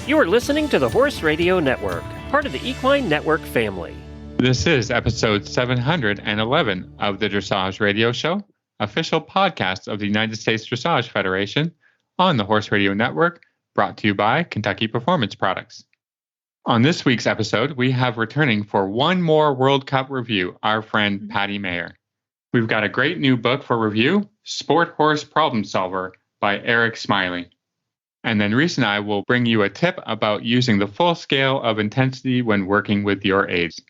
You are listening to the Horse Radio Network, part of the Equine Network family. This is episode 711 of the Dressage Radio Show, official podcast of the United States Dressage Federation on the Horse Radio Network, brought to you by Kentucky Performance Products. On this week's episode, we have returning for one more World Cup review, our friend Patty Mayer. We've got a great new book for review, Sport Horse Problem Solver by Eric Smiley. And then Reese and I will bring you a tip about using the full scale of intensity when working with your aids.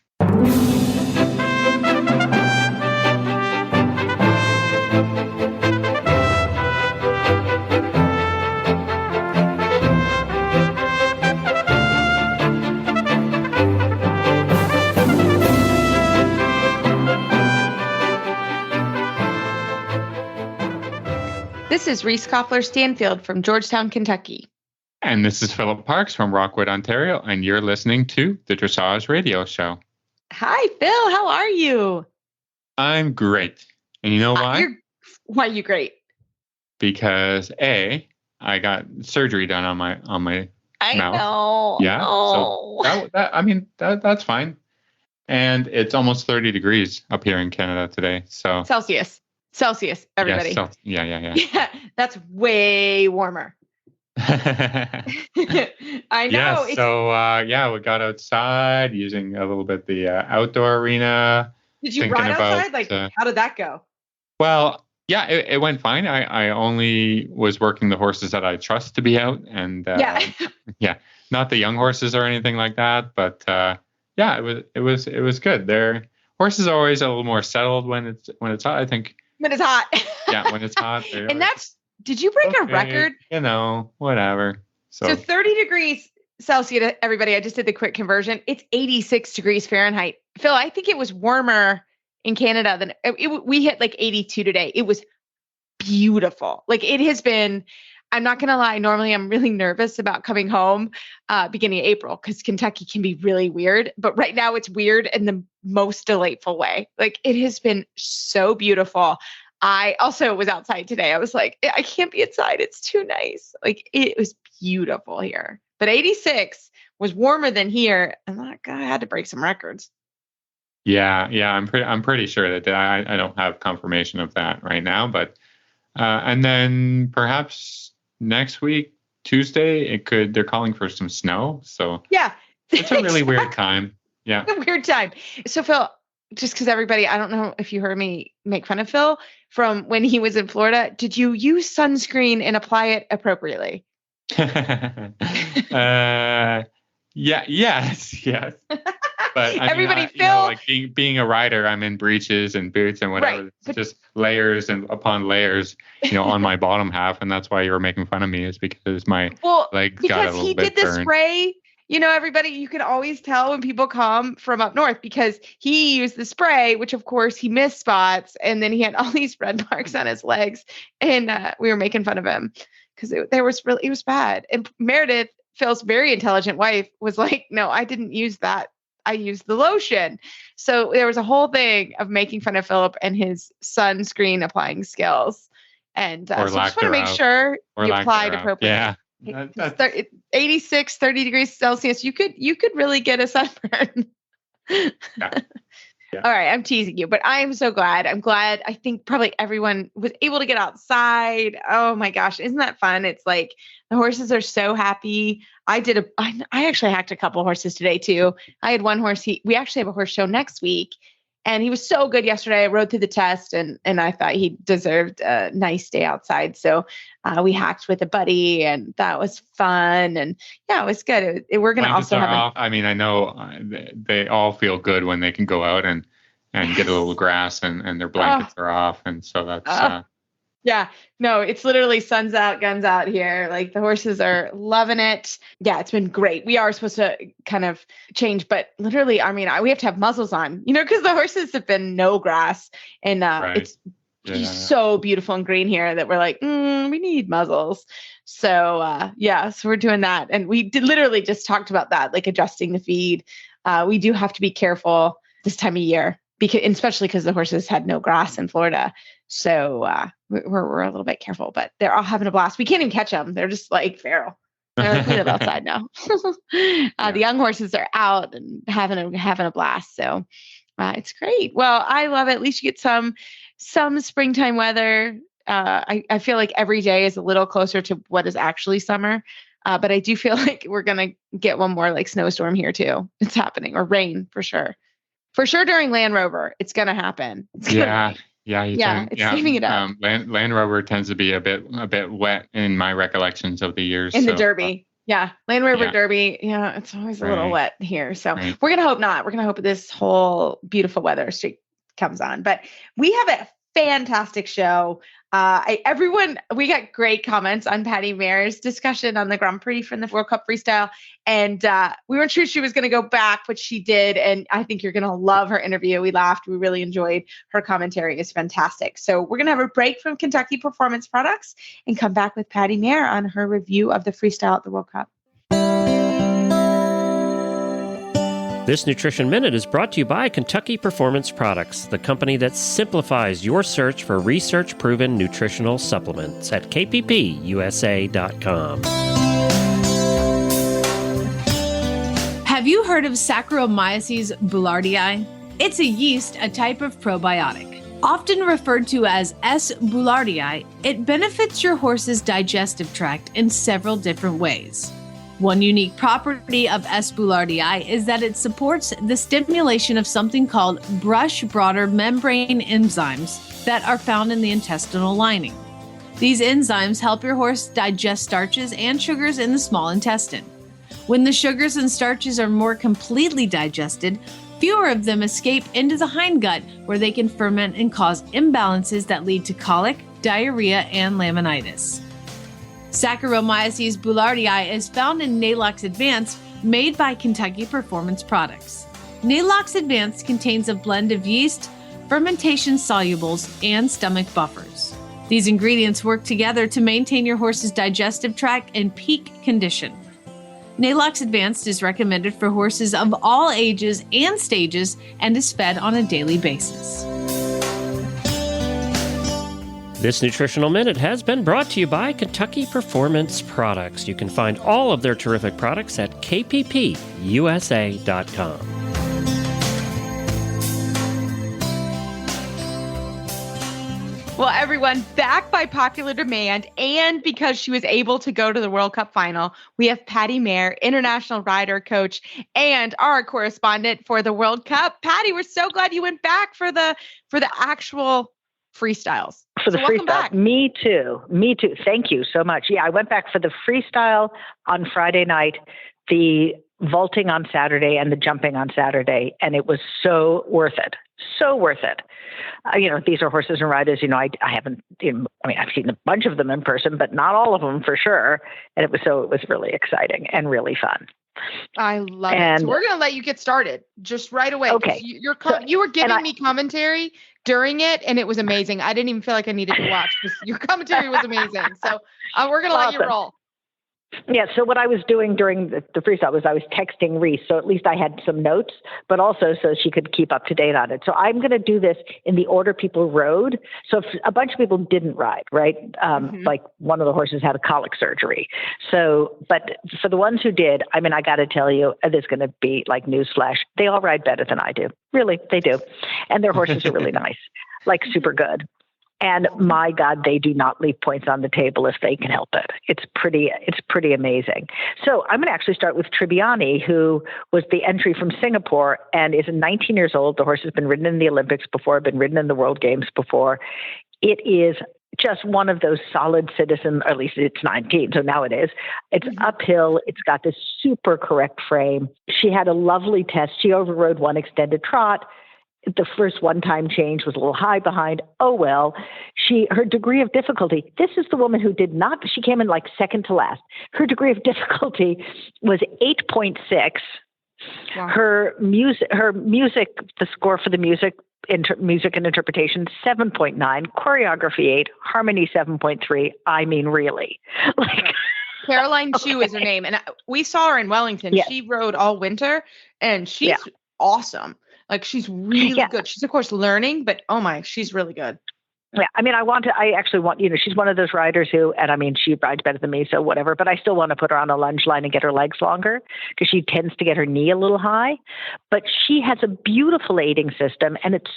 This is Reese Koffler-Stanfield from Georgetown, Kentucky. And this is Philip Parks from Rockwood, Ontario, and you're listening to the Dressage Radio Show. Hi, Phil. How are you? I'm great. And you know why? Why are you great? Because I got surgery done on my I mouth. know. Yeah. Oh. So that's fine. And it's almost 30 degrees up here in Canada today. So Celsius, everybody. Yes, yeah. Yeah, that's way warmer. I know. Yeah, so we got outside using a little bit the outdoor arena. Did you ride outside? How did that go? Well, yeah, it went fine. I only was working the horses that I trust to be out, and not the young horses or anything like that. But it was good. Their horses are always a little more settled when it's hot, I think. When it's hot. Yeah, when it's hot. And did you break a record? Whatever. So 30 degrees Celsius, everybody. I just did the quick conversion. It's 86 degrees Fahrenheit. Phil, I think it was warmer in Canada than we hit like 82 today. It was beautiful. Like it has been, I'm not going to lie. Normally I'm really nervous about coming home beginning of April because Kentucky can be really weird. But right now it's weird in the most delightful way. Like it has been so beautiful. I also was outside today. I was like, I can't be inside. It's too nice. Like it was beautiful here. But 86 was warmer than here. And I had to break some records. Yeah. I'm pretty sure that I don't have confirmation of that right now. But and then perhaps next week, Tuesday, they're calling for some snow. So yeah, it's a really weird time. Yeah. A weird time. So Phil, just because everybody, I don't know if you heard me make fun of Phil from when he was in Florida. Did you use sunscreen and apply it appropriately? Yes. But everybody, Phil, being a rider, I'm in breeches and boots and whatever. Right, it's just layers and upon layers, on my bottom half. And that's why you were making fun of me, is because my legs got a little bit burned. Because he did the spray. Everybody, you can always tell when people come from up north because he used the spray, which of course he missed spots. And then he had all these red marks on his legs. And we were making fun of him because it was bad. And Meredith, Phil's very intelligent wife, was like, no, I didn't use that. I used the lotion. So there was a whole thing of making fun of Philip and his sunscreen applying skills. And so I just want to make sure you applied appropriately. Yeah. 86, 30 degrees Celsius. You could really get a sunburn. Yeah. All right. I'm teasing you, but I am so glad. I'm glad. I think probably everyone was able to get outside. Oh my gosh. Isn't that fun? It's like the horses are so happy. I actually hacked a couple horses today too. I had one horse. We actually have a horse show next week and he was so good yesterday. I rode through the test and I thought he deserved a nice day outside. So we hacked with a buddy and that was fun. And yeah, it was good. We're going to also have I know they all feel good when they can go out and get a little grass and their blankets are off. And so that's, yeah, no, it's literally sun's out, guns out here. Like the horses are loving it. Yeah, it's been great. We are supposed to kind of change, but literally, we have to have muzzles on, because the horses have been no grass and it's so beautiful and green here that we're like, we need muzzles. So so we're doing that. And we literally just talked about that, like adjusting the feed. We do have to be careful this time of year especially because the horses had no grass in Florida. So we're a little bit careful, but they're all having a blast. We can't even catch them. They're just like feral. They're like, we live outside now. The young horses are out and having a blast. So it's great. Well, I love it. At least you get some springtime weather. I feel like every day is a little closer to what is actually summer. But I do feel like we're going to get one more like snowstorm here too. It's happening, or rain for sure. For sure during Land Rover, it's going to happen. It's saving it up. Land Rover tends to be a bit wet in my recollections of the years. In the Derby. Land Rover Derby. Yeah, it's always a little wet here. So we're going to hope not. We're going to hope this whole beautiful weather streak comes on. But we have a fantastic show. We got great comments on Patty Maier's discussion on the Grand Prix from the World Cup Freestyle. And we weren't sure she was going to go back, but she did. And I think you're going to love her interview. We laughed. We really enjoyed her commentary. It's fantastic. So we're going to have a break from Kentucky Performance Products and come back with Patty Maier on her review of the freestyle at the World Cup. This Nutrition Minute is brought to you by Kentucky Performance Products, the company that simplifies your search for research-proven nutritional supplements at kppusa.com. Have you heard of Saccharomyces boulardii? It's a yeast, a type of probiotic. Often referred to as S. boulardii, it benefits your horse's digestive tract in several different ways. One unique property of S. boulardii is that it supports the stimulation of something called brush-border membrane enzymes that are found in the intestinal lining. These enzymes help your horse digest starches and sugars in the small intestine. When the sugars and starches are more completely digested, fewer of them escape into the hindgut, where they can ferment and cause imbalances that lead to colic, diarrhea, and laminitis. Saccharomyces boulardii is found in Nalox Advanced, made by Kentucky Performance Products. Nalox Advanced contains a blend of yeast, fermentation solubles, and stomach buffers. These ingredients work together to maintain your horse's digestive tract in peak condition. Nalox Advanced is recommended for horses of all ages and stages and is fed on a daily basis. This Nutritional Minute has been brought to you by Kentucky Performance Products. You can find all of their terrific products at kppusa.com. Well, everyone, back by popular demand, and because she was able to go to the World Cup final, we have Patty Maier, international rider coach, and our correspondent for the World Cup. Patty, we're so glad you went back for the actual freestyles. For the freestyle. Back. Me too. Thank you so much. Yeah, I went back for the freestyle on Friday night, the vaulting on Saturday, and the jumping on Saturday. And it was so worth it. So worth it. These are horses and riders. I haven't, I've seen a bunch of them in person, but not all of them for sure. And it was really exciting and really fun. I love it. So we're going to let you get started just right away. Okay. You were giving me commentary during it, and it was amazing. I didn't even feel like I needed to watch because your commentary was amazing. So we're going to let you roll. Yeah. So what I was doing during the freestyle was I was texting Reese. So at least I had some notes, but also so she could keep up to date on it. So I'm going to do this in the order people rode. So if a bunch of people didn't ride, right? Like one of the horses had a colic surgery. So, but for the ones who did, I got to tell you, there's going to be like newsflash. They all ride better than I do. Really, they do. And their horses are really nice, like super good. And my God, they do not leave points on the table if they can help it. It's pretty amazing. So I'm going to actually start with Tribbiani, who was the entry from Singapore and is 19 years old. The horse has been ridden in the Olympics before, been ridden in the World Games before. It is just one of those solid citizen, or at least it's 19, so now it is. It's uphill. It's got this super correct frame. She had a lovely test. She overrode one extended trot. The first one-time change was a little high behind. Oh, well, her degree of difficulty, this is the woman who she came in like second to last. Her degree of difficulty was 8.6. Wow. Her music, the score for the music and interpretation, 7.9, choreography 8, harmony 7.3. Really. Caroline Chu is her name. And we saw her in Wellington. Yeah. She rode all winter and she's awesome. She's really good. She's of course learning, but she's really good. Yeah, I mean, I actually want, she's one of those riders who, and I mean, she rides better than me, so whatever, but I still want to put her on a lunge line and get her legs longer because she tends to get her knee a little high. But she has a beautiful aiding system, and it's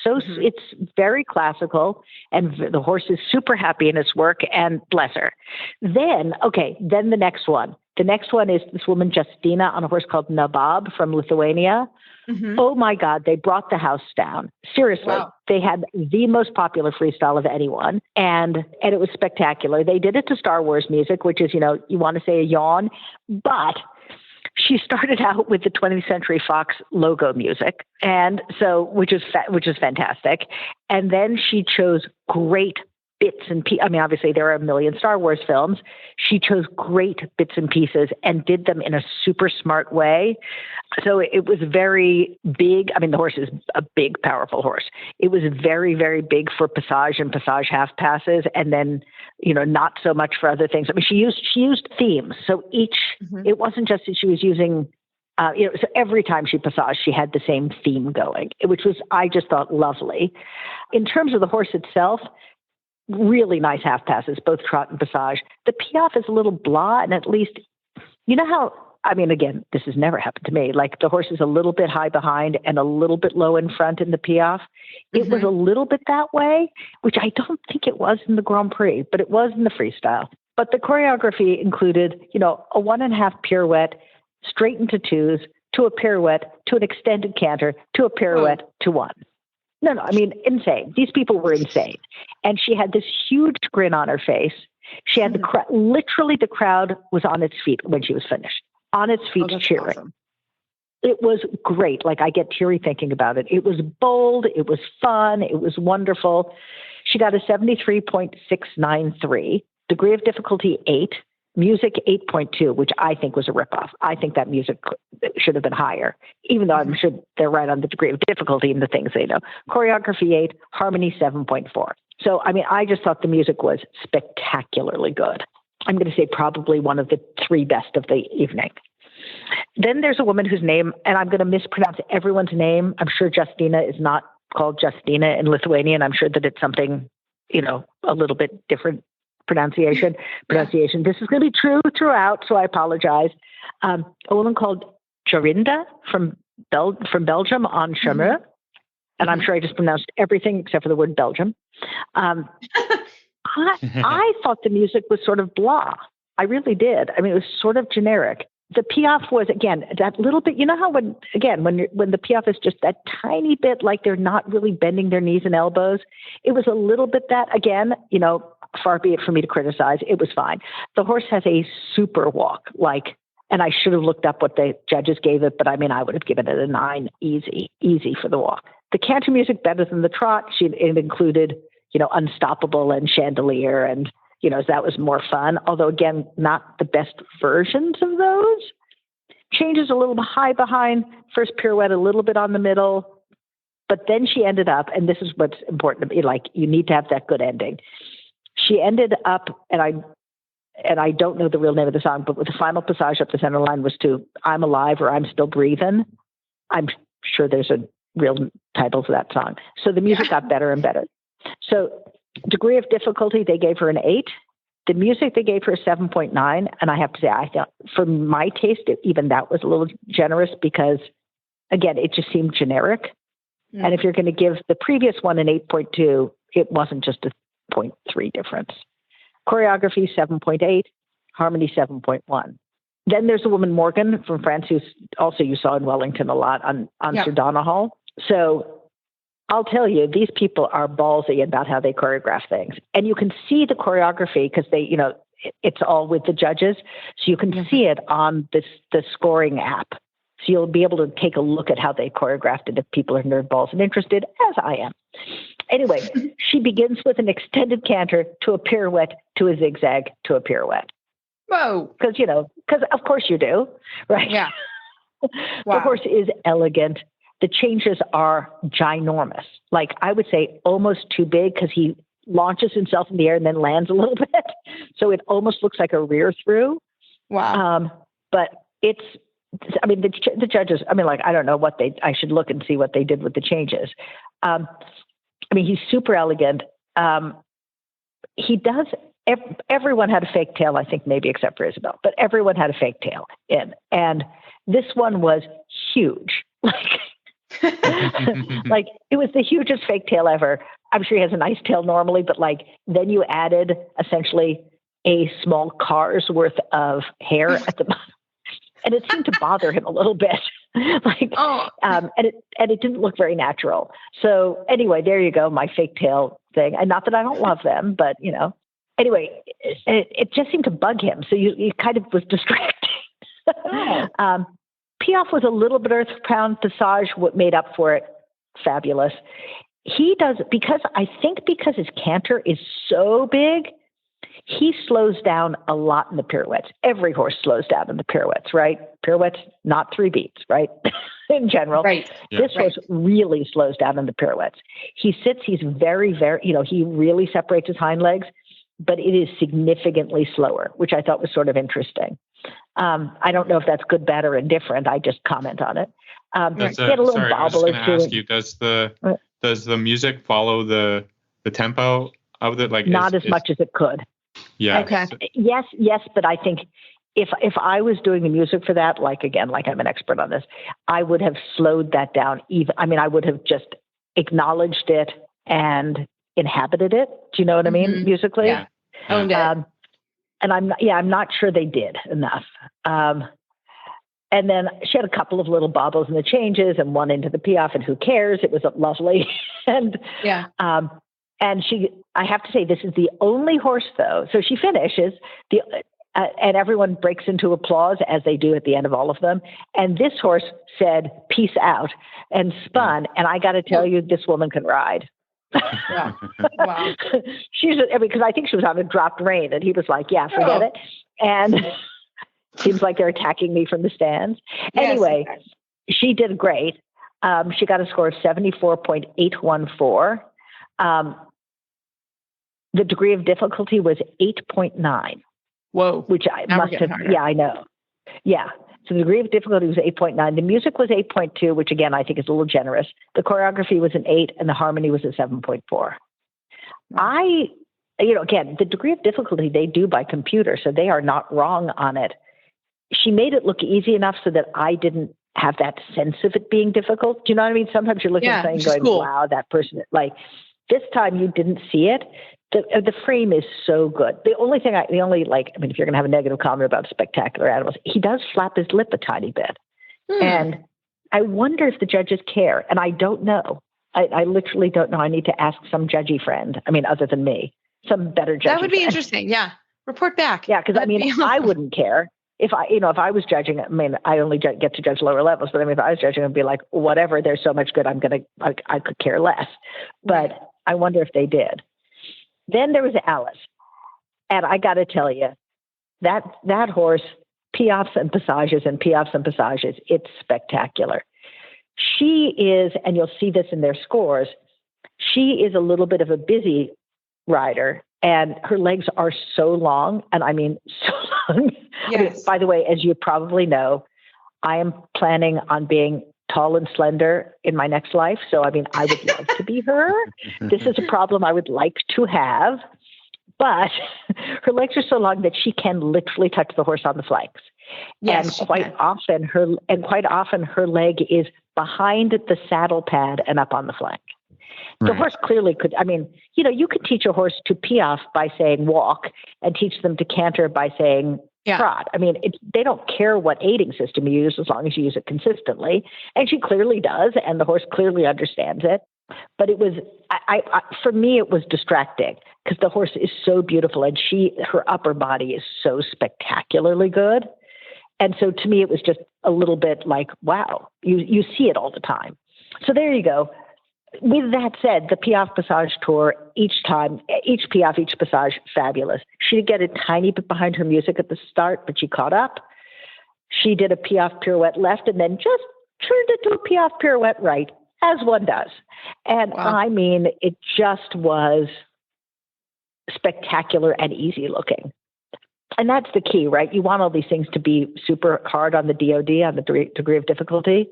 very classical, and the horse is super happy in its work, and bless her. Then the next one. The next one is this woman, Justina, on a horse called Nabab from Lithuania. Mm-hmm. Oh my God, they brought the house down. Seriously. Wow. They had the most popular freestyle of anyone. And it was spectacular. They did it to Star Wars music, which is, you want to say a yawn, but she started out with the 20th Century Fox logo music. And so, which is fantastic. And then she chose great bits and pieces. I mean, obviously there are a million Star Wars films. She chose great bits and pieces and did them in a super smart way. So it was very big. I mean, the horse is a big, powerful horse. It was very, very big for passage and passage half passes. And then, not so much for other things. I mean, she used themes. So it wasn't just that she was using, so every time she passaged, she had the same theme going, which was, I just thought, lovely. In terms of the horse itself, really nice half passes, both trot and passage. The piaffe is a little blah, and at least, how, I mean, again, this has never happened to me. Like the horse is a little bit high behind and a little bit low in front in the piaffe. It was a little bit that way, which I don't think it was in the Grand Prix, but it was in the freestyle. But the choreography included, a 1.5 pirouette, straight into twos, to a pirouette, to an extended canter, to a pirouette, to one. No, I mean, insane. These people were insane. And she had this huge grin on her face. She had literally the crowd was on its feet when she was finished, on its feet cheering. Awesome. It was great. Like I get teary thinking about it. It was bold. It was fun. It was wonderful. She got a 73.693, degree of difficulty 8, music 8.2, which I think was a ripoff. I think that music should have been higher, even though I'm sure they're right on the degree of difficulty in the things they know. Choreography 8, harmony 7.4. So, I mean, I just thought the music was spectacularly good. I'm going to say probably one of the 3 best of the evening. Then there's a woman whose name, and I'm going to mispronounce everyone's name. I'm sure Justina is not called Justina in Lithuanian. I'm sure that it's something, a little bit different pronunciation. This is going to be true throughout, so I apologize. A woman called Jorinda from Belgium on Chameur, and I'm sure I just pronounced everything except for the word Belgium. I thought the music was sort of blah. I really did. I mean, it was sort of generic. The piaffe was, again, that little bit, how when the piaffe is just that tiny bit, like they're not really bending their knees and elbows, it was a little bit that, again, far be it for me to criticize, it was fine. The horse has a super walk, and I should have looked up what the judges gave it, but I mean, I would have given it a 9, easy for the walk. The canter music better than the trot. It included, Unstoppable and Chandelier, and that was more fun. Although again, not the best versions of those. Changes a little high behind, first pirouette a little bit on the middle, but then she ended up, and this is what's important to me, you need to have that good ending. She ended up, and I don't know the real name of the song, but with the final passage up the center line was to I'm Alive or I'm Still Breathing. I'm sure there's a real title to that song. So the music got better and better. So degree of difficulty, they gave her an 8. The music, they gave her a 7.9. And I have to say, I thought for my taste, even that was a little generous because, again, it just seemed generic. Mm. And if you're going to give the previous one an 8.2, it wasn't just a 0.3 difference. Choreography 7.8, harmony 7.1. Then there's a woman, Morgan from France, who's also you saw in Wellington a lot on Sir Donahall. So I'll tell you, these people are ballsy about how they choreograph things. And you can see the choreography because they, it's all with the judges. So you can see it on the scoring app. So you'll be able to take a look at how they choreographed it if people are nerdballs and interested, as I am. Anyway, she begins with an extended canter to a pirouette to a zigzag to a pirouette. Whoa. Because of course you do, right? Yeah. Wow. The horse is elegant. The changes are ginormous. Like I would say almost too big because he launches himself in the air and then lands a little bit. So it almost looks like a rear through. Wow. But the judges, I don't know I should look and see what they did with the changes. He's super elegant. he does. Everyone had a fake tail, I think, maybe except for Isabel, but everyone had a fake tail in. And this one was huge. Like it was the hugest fake tail ever. I'm sure he has a nice tail normally, but like then you added essentially a small car's worth of hair at the bottom. And it seemed to bother him a little bit. And it didn't look very natural. So anyway, there you go, my fake tail thing. And not that I don't love them, but anyway, it just seemed to bug him. So you kind of was distracting. Piaf was a little bit earth-pound. Passage, what made up for it, fabulous. He does, because his canter is so big, he slows down a lot in the pirouettes. Every horse slows down in the pirouettes, right? Pirouettes, not 3 beats, right? In general. Right. This horse really slows down in the pirouettes. He sits, he's very, very, he really separates his hind legs, but it is significantly slower, which I thought was sort of interesting. I don't know if that's good, bad, or indifferent. I just comment on it. He had a little sorry, bobble or two. I was just going to ask you, does the music follow the tempo of it? Like not as much as it could. Yeah. Okay. Yes, but I think if I was doing the music for that, like I'm an expert on this, I would have slowed that down. I would have just acknowledged it and inhabited it. Do you know what I mean? Musically? Yeah. Owned it. And I'm not sure they did enough. And then she had a couple of little bobbles in the changes and one into the Piaf, and who cares? It was lovely. And I have to say, this is the only horse, though. So she finishes and everyone breaks into applause, as they do at the end of all of them. And this horse said, "Peace out," and spun. And I got to tell you, this woman can ride. Wow. Because I think she was on a dropped rein, and he was like, "Yeah, forget it." And seems like they're attacking me from the stands. Yes. Anyway, she did great. She got a score of 74.814. The degree of difficulty was 8.9. Whoa. Which I Now must have. harder. Yeah, I know. Yeah. So the degree of difficulty was 8.9. The music was 8.2, which again, I think is a little generous. The choreography was an 8 and the harmony was a 7.4. Again, the degree of difficulty they do by computer, so they are not wrong on it. She made it look easy enough so that I didn't have that sense of it being difficult. Do you know what I mean? Sometimes you're looking at something going, cool. wow, that person, like this time you didn't see it. The frame is so good. If you're going to have a negative comment about spectacular animals, he does flap his lip a tiny bit. And I wonder if the judges care. And I don't know. I literally don't know. I need to ask some judgy friend. Other than me, some better judgy That would be friend. interesting. Yeah. Report back. Yeah. Because Awesome. I wouldn't care. If I was judging, I only get to judge lower levels, but if I was judging, I'd be like, whatever, there's so much good, I could care less. But I wonder if they did. Then there was Alice. And I got to tell you, that horse, Piafs and Passages, it's spectacular. She is, and you'll see this in their scores, she is a little bit of a busy rider, and her legs are so long, and I mean so long. Yes. By the way, as you probably know, I am planning on being tall and slender in my next life. So, I would love to be her. This is a problem I would like to have, but her legs are so long that she can literally touch the horse on the flanks. Yes, and quite often her leg is behind the saddle pad and up on the flank. The horse clearly could, you could teach a horse to Piaf by saying walk and teach them to canter by saying trot. They don't care what aiding system you use as long as you use it consistently. And she clearly does, and the horse clearly understands it. But it was, for me, it was distracting because the horse is so beautiful and her upper body is so spectacularly good. And so to me, it was just a little bit like, wow, you see it all the time. So there you go. With that said, the Piaf Passage tour, each Piaf, each Passage, fabulous. She did get a tiny bit behind her music at the start, but she caught up. She did a Piaf pirouette left and then just turned it to a Piaf pirouette right, as one does. And it just was spectacular and easy looking. And that's the key, right? You want all these things to be super hard on the DOD, on the degree of difficulty.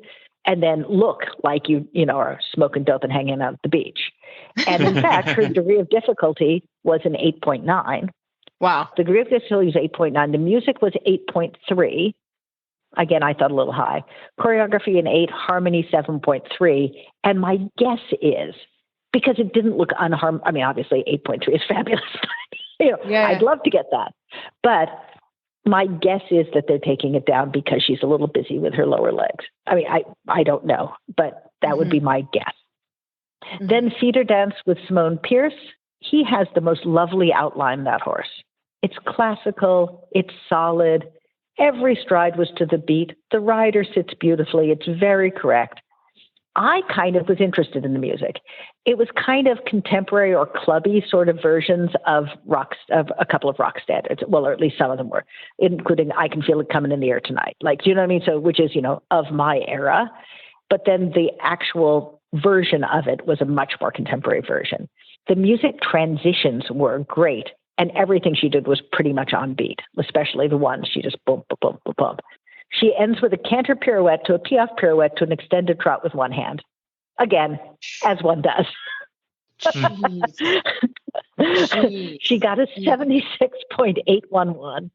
and then look like you are smoking dope and hanging out at the beach. And in fact, her degree of difficulty was an 8.9. Wow. The degree of difficulty was 8.9. The music was 8.3. Again, I thought a little high. Choreography an 8, harmony 7.3. And my guess is, because it didn't look obviously 8.3 is fabulous. I'd love to get that. But my guess is that they're taking it down because she's a little busy with her lower legs. I mean, I don't know, but that would be my guess. Then feeder dance with Simone Pierce. He has the most lovely outline, that horse. It's classical. It's solid. Every stride was to the beat. The rider sits beautifully. It's very correct. I kind of was interested in the music. It was kind of contemporary or clubby sort of versions of a couple of rock standards. Well, or at least some of them were, including I Can Feel It Coming in the Air Tonight. Like, do you know what I mean? So, which is, of my era. But then the actual version of it was a much more contemporary version. The music transitions were great. And everything she did was pretty much on beat, especially the ones she just boom, boom, boom, boom, boom. She ends with a canter pirouette to a piaffe pirouette to an extended trot with one hand. Again, as one does. She got a 76.811.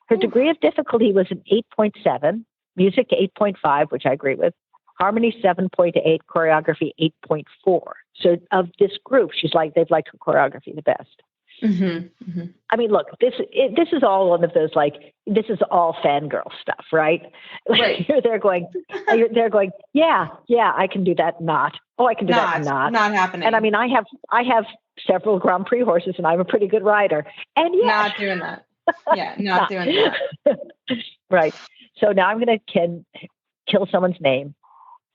Her degree of difficulty was an 8.7, music 8.5, which I agree with, harmony 7.8, choreography 8.4. So of this group, they've liked her choreography the best. I mean, look, this is all one of those, this is all fangirl stuff, right? Right. They're going, yeah, I can do that. Not, I can do that. Not happening. And I mean, I have several Grand Prix horses, and I'm a pretty good rider. And yes, not doing that. Yeah, not doing that. Right. So now I'm going to kill someone's name.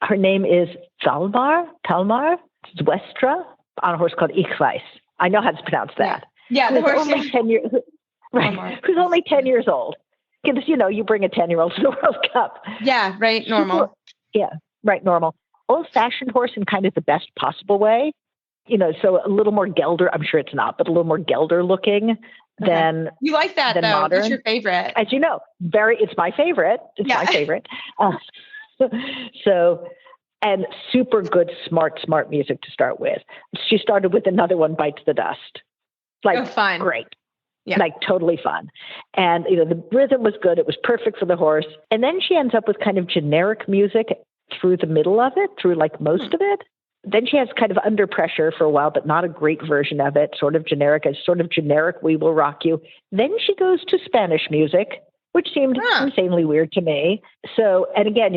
Her name is Talmar Zwestra on a horse called Ich Weiß. I know how to pronounce that. Yeah, the horse. Only 10 years, right? Who's only 10 years old? Because you bring a 10-year-old to the World Cup. Yeah, right. Normal. Normal. Old-fashioned horse in kind of the best possible way. So a little more Gelder. I'm sure it's not, but a little more Gelder looking than you like that than though. modern. It's your favorite, as you know. It's my favorite. It's my favorite. And super good, smart music to start with. She started with Another One Bites the Dust. Fun. Great. Yeah. Totally fun. And, the rhythm was good. It was perfect for the horse. And then she ends up with kind of generic music through the middle of it, through most of it. Then she has kind of Under Pressure for a while, but not a great version of it, sort of generic We Will Rock You. Then she goes to Spanish music, which seemed insanely weird to me. So, and again,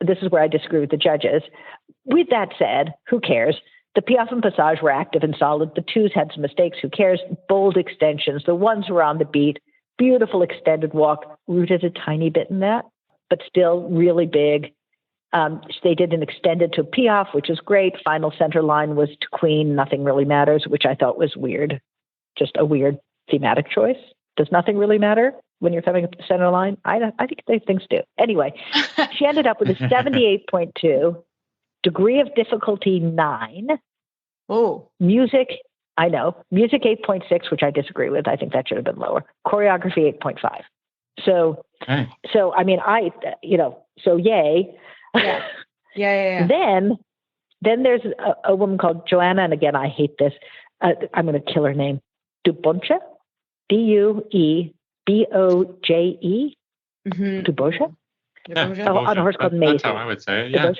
this is where I disagree with the judges. With that said, who cares? The piaffe and passage were active and solid. The twos had some mistakes. Who cares? Bold extensions. The ones were on the beat. Beautiful extended walk. Rooted a tiny bit in that, but still really big. They did an extended to piaffe, which is great. Final center line was to Queen. Nothing Really Matters, which I thought was weird. Just a weird thematic choice. Does nothing really matter when you're coming up the center line? I think they things do. Anyway, she ended up with a 78.2, degree of difficulty 9. Oh, music 8.6, which I disagree with. I think that should have been lower. Choreography 8.5. So I mean, so yay. Yeah. Then there's a woman called Joanna, and again, I hate this. I'm going to kill her name. Duboje, Dueboje. Duboje. On a horse called Maisie. That's how I would say it. Yeah.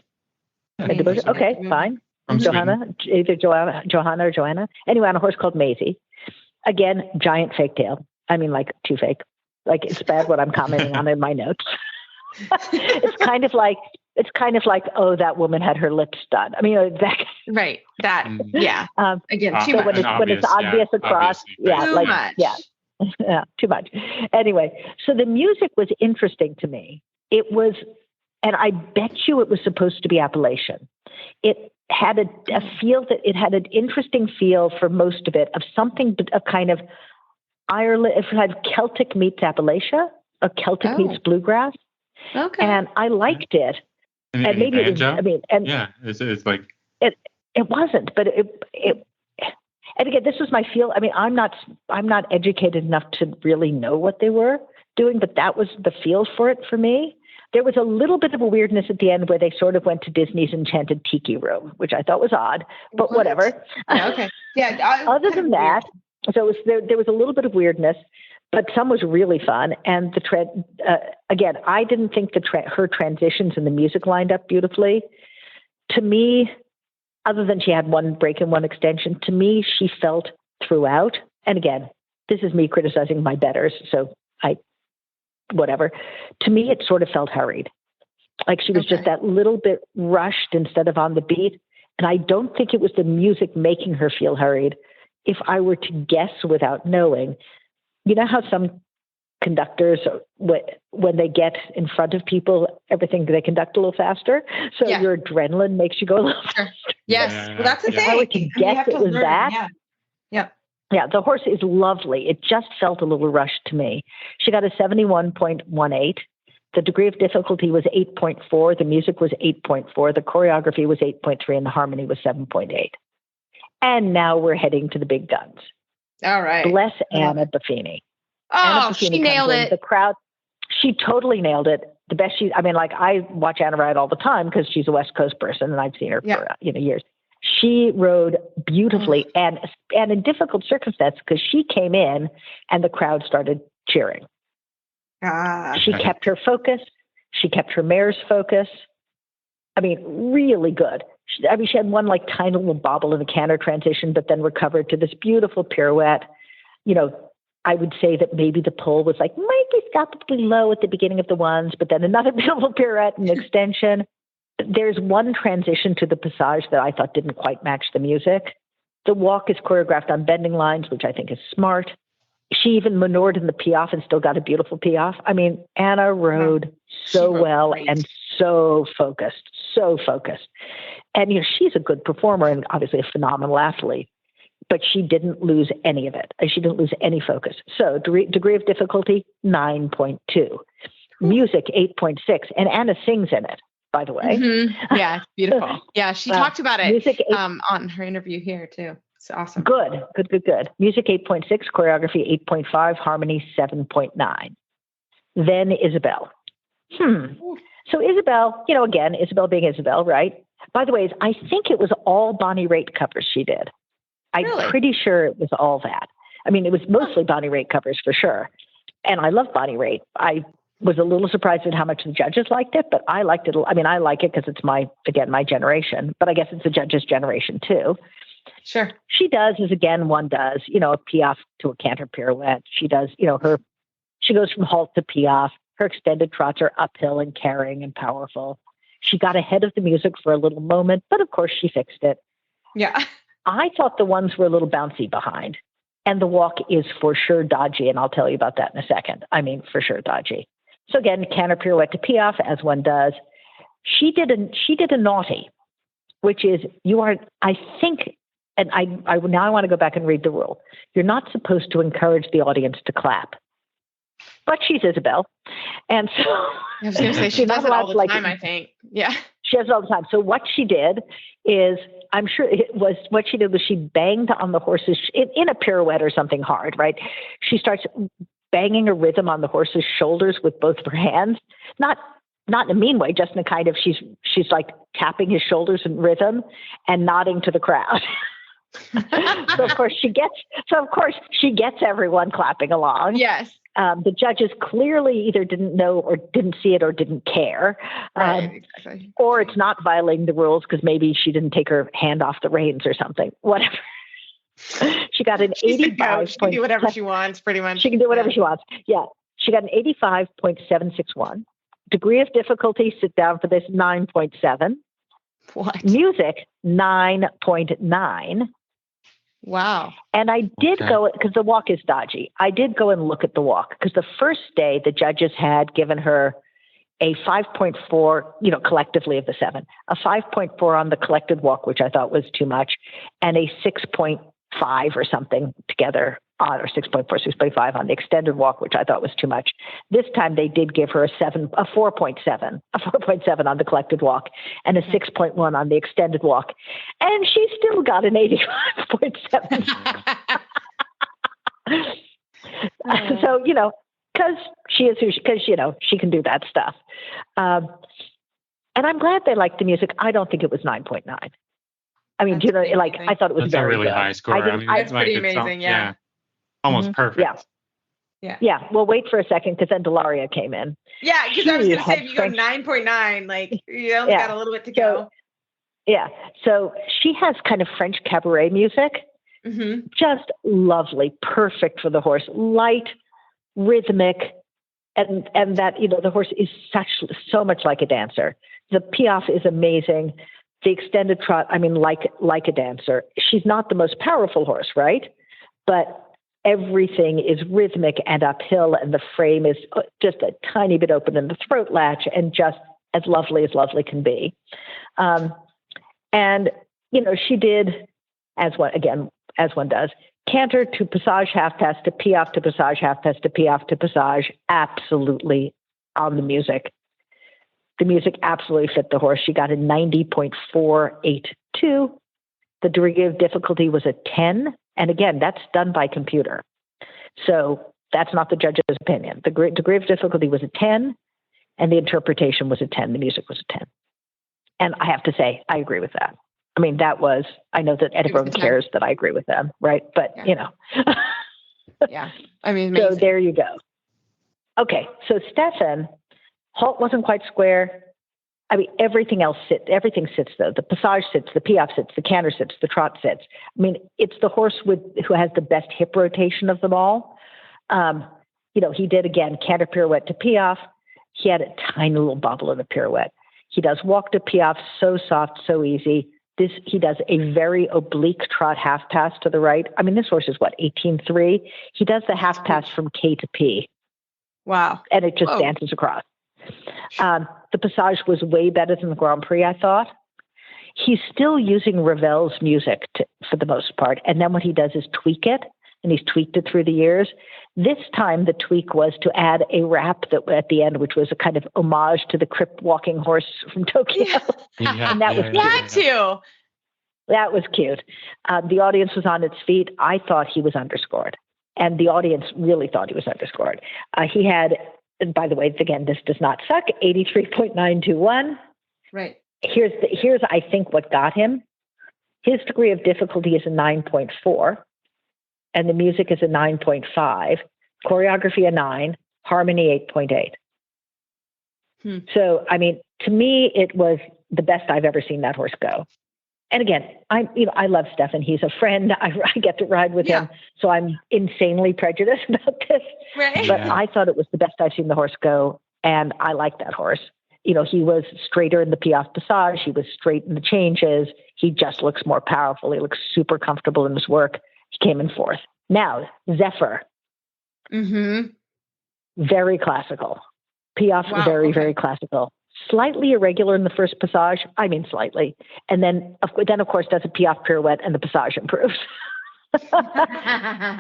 Duboje. Okay, fine. Johanna, either Johanna or Joanna. Anyway, on a horse called Maisie. Again, giant fake tail. I mean, too fake. It's bad what I'm commenting on in my notes. It's kind of like, oh, that woman had her lips done. I mean, that. Right. That. Yeah. Again, too so much. When it's obvious across. Too much. Yeah, too much. Anyway, so the music was interesting to me. It was, and I bet you it was supposed to be Appalachian. It had a feel that it had an interesting feel for most of it, of something of kind of Ireland. It had Celtic meets Appalachia, or Celtic meets bluegrass. Okay. And I liked it. And maybe banjo? It's like it wasn't, but it. And again, this was my feel. I mean, I'm not educated enough to really know what they were doing, but that was the feel for it for me. There was a little bit of a weirdness at the end where they sort of went to Disney's Enchanted Tiki Room, which I thought was odd, but What? whatever. Yeah, okay. Yeah. Other than that, so it was, there was a little bit of weirdness, but some was really fun. And again, I didn't think her transitions in the music lined up beautifully. To me, other than she had one break and one extension, to me, she felt throughout. And again, this is me criticizing my betters, so whatever. To me, it sort of felt hurried. Like she was just that little bit rushed instead of on the beat. And I don't think it was the music making her feel hurried. If I were to guess without knowing, you know how some conductors, when they get in front of people, they conduct a little faster. So your adrenaline makes you go a little faster. Yes. Well, that's the thing. If I were to guess it was that. Yeah. Yeah, the horse is lovely. It just felt a little rushed to me. She got a 71.18. The degree of difficulty was 8.4. The music was 8.4. The choreography was 8.3. And the harmony was 7.8. And now we're heading to the big guns. All right. Bless Anna Buffini. Oh, she nailed it. The crowd, she totally nailed it. The best I watch Anna ride all the time because she's a West Coast person and I've seen her for years. She rode beautifully and in difficult circumstances because she came in and the crowd started cheering. She kept her focus. She kept her mare's focus. I mean, really good. She had one like tiny little bobble in the canter transition, but then recovered to this beautiful pirouette. You know, I would say that maybe the pull was like microscopically low at the beginning of the ones, but then another beautiful pirouette and extension. There's one transition to the passage that I thought didn't quite match the music. The walk is choreographed on bending lines, which I think is smart. She even maneuvered in the piaffe and still got a beautiful piaffe. I mean, Anna rode so well and so focused. And, she's a good performer and obviously a phenomenal athlete, but she didn't lose any of it. She didn't lose any focus. So degree of difficulty, 9.2. Music, 8.6. And Anna sings in it, by the way. Mm-hmm. Yeah, it's beautiful. Yeah, she talked about it on her interview here too. It's awesome. Good. Music 8.6, choreography 8.5, harmony 7.9. Then Isabel. So Isabel, again, Isabel being Isabel, right? By the way, I think it was all Bonnie Raitt covers she did. I'm pretty sure it was all that. I mean, it was mostly Bonnie Raitt covers for sure. And I love Bonnie Raitt. I was a little surprised at how much the judges liked it, but I liked it. I mean, I like it because it's my generation, but I guess it's the judges' generation too. Sure. She does, as again, one does, a piaffe to a canter pirouette. She does, she goes from halt to piaffe. Her extended trots are uphill and carrying and powerful. She got ahead of the music for a little moment, but of course she fixed it. Yeah. I thought the ones were a little bouncy behind, and the walk is for sure dodgy, and I'll tell you about that in a second. I mean, for sure dodgy. So again, canter pirouette to piaffe, as one does. She did a naughty, which is I think, and I now I want to go back and read the rule. You're not supposed to encourage the audience to clap. But she's Isabel. And so I was going to say, she does it all the time, I think. Yeah. She does it all the time. So what she did is, I'm sure she banged on the horse's, in a pirouette or something hard, right? She starts banging a rhythm on the horse's shoulders with both of her hands. Not in a mean way, just in a kind of, she's like tapping his shoulders in rhythm and nodding to the crowd. So of course she gets everyone clapping along. Yes. The judges clearly either didn't know or didn't see it or didn't care. Exactly. Or it's not violating the rules because maybe she didn't take her hand off the reins or something. Whatever. She got an 85. She can do whatever she wants, pretty much. She can do whatever she wants. Yeah. She got an 85.761. Degree of difficulty, sit down for this, 9.7. What? Music, 9.9. Wow. And I did go, because the walk is dodgy. I did go and look at the walk because the first day the judges had given her a 5.4, collectively of the 7, a 5.4 on the collected walk, which I thought was too much, and a 6.5 or something together on, or 6.4, 6.5 on the extended walk, which I thought was too much. This time they did give her a 4.7 on the collected walk and a 6.1 on the extended walk. And she still got an 85.7. So, because She is who because she can do that stuff. And I'm glad they liked the music. I don't think it was 9.9. I mean, That's pretty like amazing. I thought it was That's very a really good. high score. I mean, That's like, pretty it's amazing. Yeah. almost perfect. Yeah. Well, wait for a second because then Delaria came in. Yeah, because I was She going to say, had if you go French- 9.9, like you only Yeah. got a little bit to go. Yeah. So she has kind of French cabaret music, Mm-hmm. just lovely, perfect for the horse, light, rhythmic, and that the horse is so much like a dancer. The piaffe is amazing. The extended trot, I mean, like a dancer. She's not the most powerful horse, right? But everything is rhythmic and uphill, and the frame is just a tiny bit open in the throat latch, and just as lovely can be. And she did as one does. Canter to passage half pass to piaffe to passage half pass to piaffe to passage, absolutely on the music. The music absolutely fit the horse. She got a 90.482. The degree of difficulty was a 10. And again, that's done by computer. So that's not the judge's opinion. The degree of difficulty was a 10, and the interpretation was a 10. The music was a 10. And I have to say, I agree with that. I mean, I know that everyone cares that I agree with them, right? But, Yeah. I mean, amazing. So there you go. Okay. So Stefan, halt wasn't quite square. I mean, everything sits though. The passage sits, the piaffe sits, the canter sits, the trot sits. I mean, it's the horse who has the best hip rotation of them all. He did again, canter pirouette to piaffe. He had a tiny little bobble in the pirouette. He does walk to piaffe, so soft, so easy. He does a very oblique trot half pass to the right. I mean, this horse is 18.3. He does the half pass from K to P. Wow. And it just dances across. The passage was way better than the Grand Prix, I thought. He's still using Ravel's music for the most part. And then what he does is tweak it, and he's tweaked it through the years. This time, the tweak was to add a rap at the end, which was a kind of homage to the crip walking horse from Tokyo. Yeah. And that was Too. That was cute. The audience was on its feet. I thought he was underscored, and the audience really thought he was underscored. He had, and by the way, again, this does not suck, 83.921. Right. Here's I think what got him. His degree of difficulty is a 9.4, and the music is a 9.5, choreography a 9, harmony 8.8. So, I mean, to me, it was the best I've ever seen that horse go. And again, I love Stefan. He's a friend. I get to ride with him, so I'm insanely prejudiced about this. Right. But I thought it was the best I've seen the horse go, and I like that horse. He was straighter in the piaffe passage. He was straight in the changes. He just looks more powerful. He looks super comfortable in his work. He came in fourth. Now, Zephyr. Mm-hmm. Very classical. Piaffe, very, very classical. Slightly irregular in the first passage. I mean, slightly. And then of course, does a piaffe pirouette and the passage improves.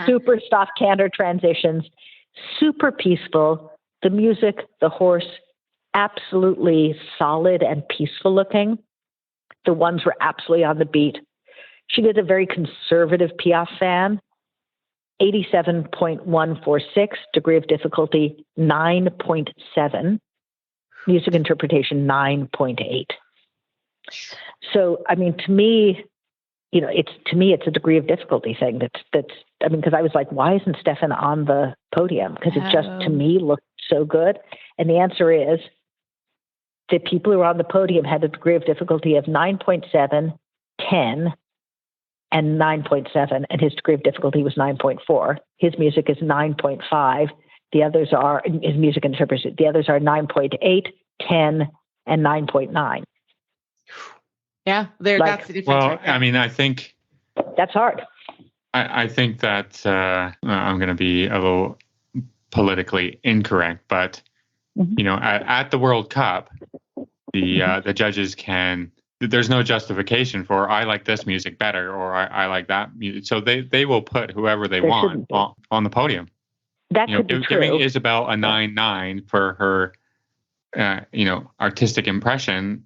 Super soft canter transitions. Super peaceful. The music, the horse, absolutely solid and peaceful looking. The ones were absolutely on the beat. She did a very conservative piaffe fan. 87.146, degree of difficulty 9.7, music interpretation 9.8. So, I mean, to me, it's a degree of difficulty thing. That's. I mean, because I was like, why isn't Stefan on the podium? Because it just to me looked so good. And the answer is the people who were on the podium had a degree of difficulty of 9.7, 10. And 9.7, and his degree of difficulty was 9.4. His music is 9.5. The others are his music interpretation. The others are 9.8, 10, and 9.9. Yeah, that's the difference. Well, right there. I mean, I think that's hard. I think that I'm going to be a little politically incorrect, but at the World Cup, the judges can. There's no justification for I like this music better or I like that music. So they will put whoever they want on the podium. That could be true. Giving Isabel a 9.9 for her, artistic impression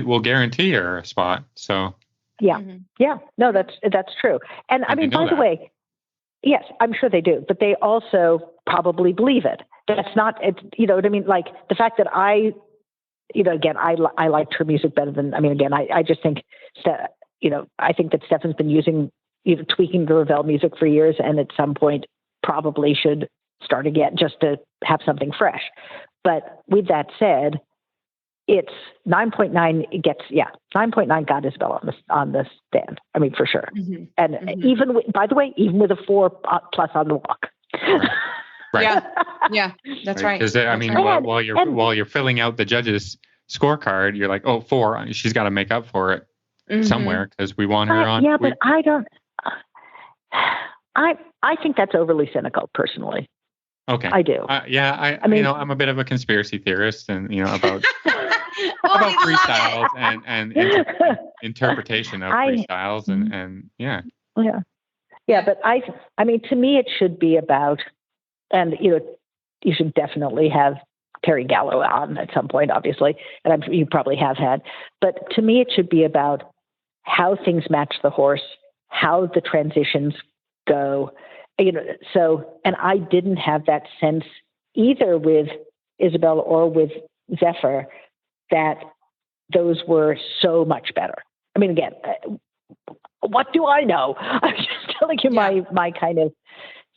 will guarantee her a spot. So yeah, no, that's true. And I mean, by the way, yes, I'm sure they do, but they also probably believe it. that's not, it's, you know what I mean? Like the fact that again, I liked her music better than, again, I just think, I think that Stefan's been tweaking the Ravel music for years, and at some point probably should start again just to have something fresh. But with that said, it's 9.9. It gets 9.9 got Isabel on the stand. For sure. Mm-hmm. And even by the way, even with a 4+ on the walk. Right. Yeah, that's right. Because while you're filling out the judges' scorecard, you're like, 4. She's got to make up for it somewhere because we want her on. Yeah, but I don't. I think that's overly cynical, personally. Okay, I do. I'm a bit of a conspiracy theorist, and about freestyles and interpretation of freestyles, and yeah. But to me, it should be about, and you should definitely have Terry Gallo on at some point, obviously, and you probably have had. But to me, it should be about how things match the horse, how the transitions go. And I didn't have that sense either with Isabel or with Zephyr that those were so much better. Again, what do I know? I'm just telling you my kind of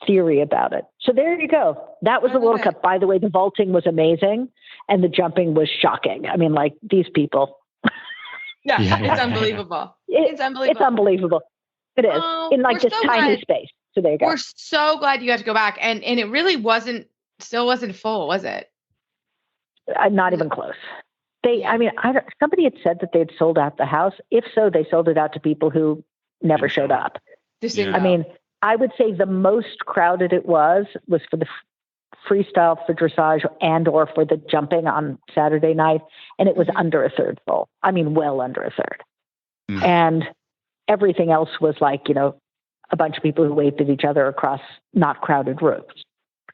theory about it. So there you go. That was the World Cup. By the way, the vaulting was amazing and the jumping was shocking. These people. It's unbelievable. It's unbelievable. It's unbelievable. It is in this tiny space. So there you go. We're so glad you got to go back, and it really still wasn't full, was it? Not even close. Somebody had said that they'd sold out the house. If so, they sold it out to people who never showed up. I would say the most crowded it was for the freestyle, for dressage, and or for the jumping on Saturday night, and it was under a third full. Well under a third. Mm. And everything else was a bunch of people who waved at each other across not crowded rooms.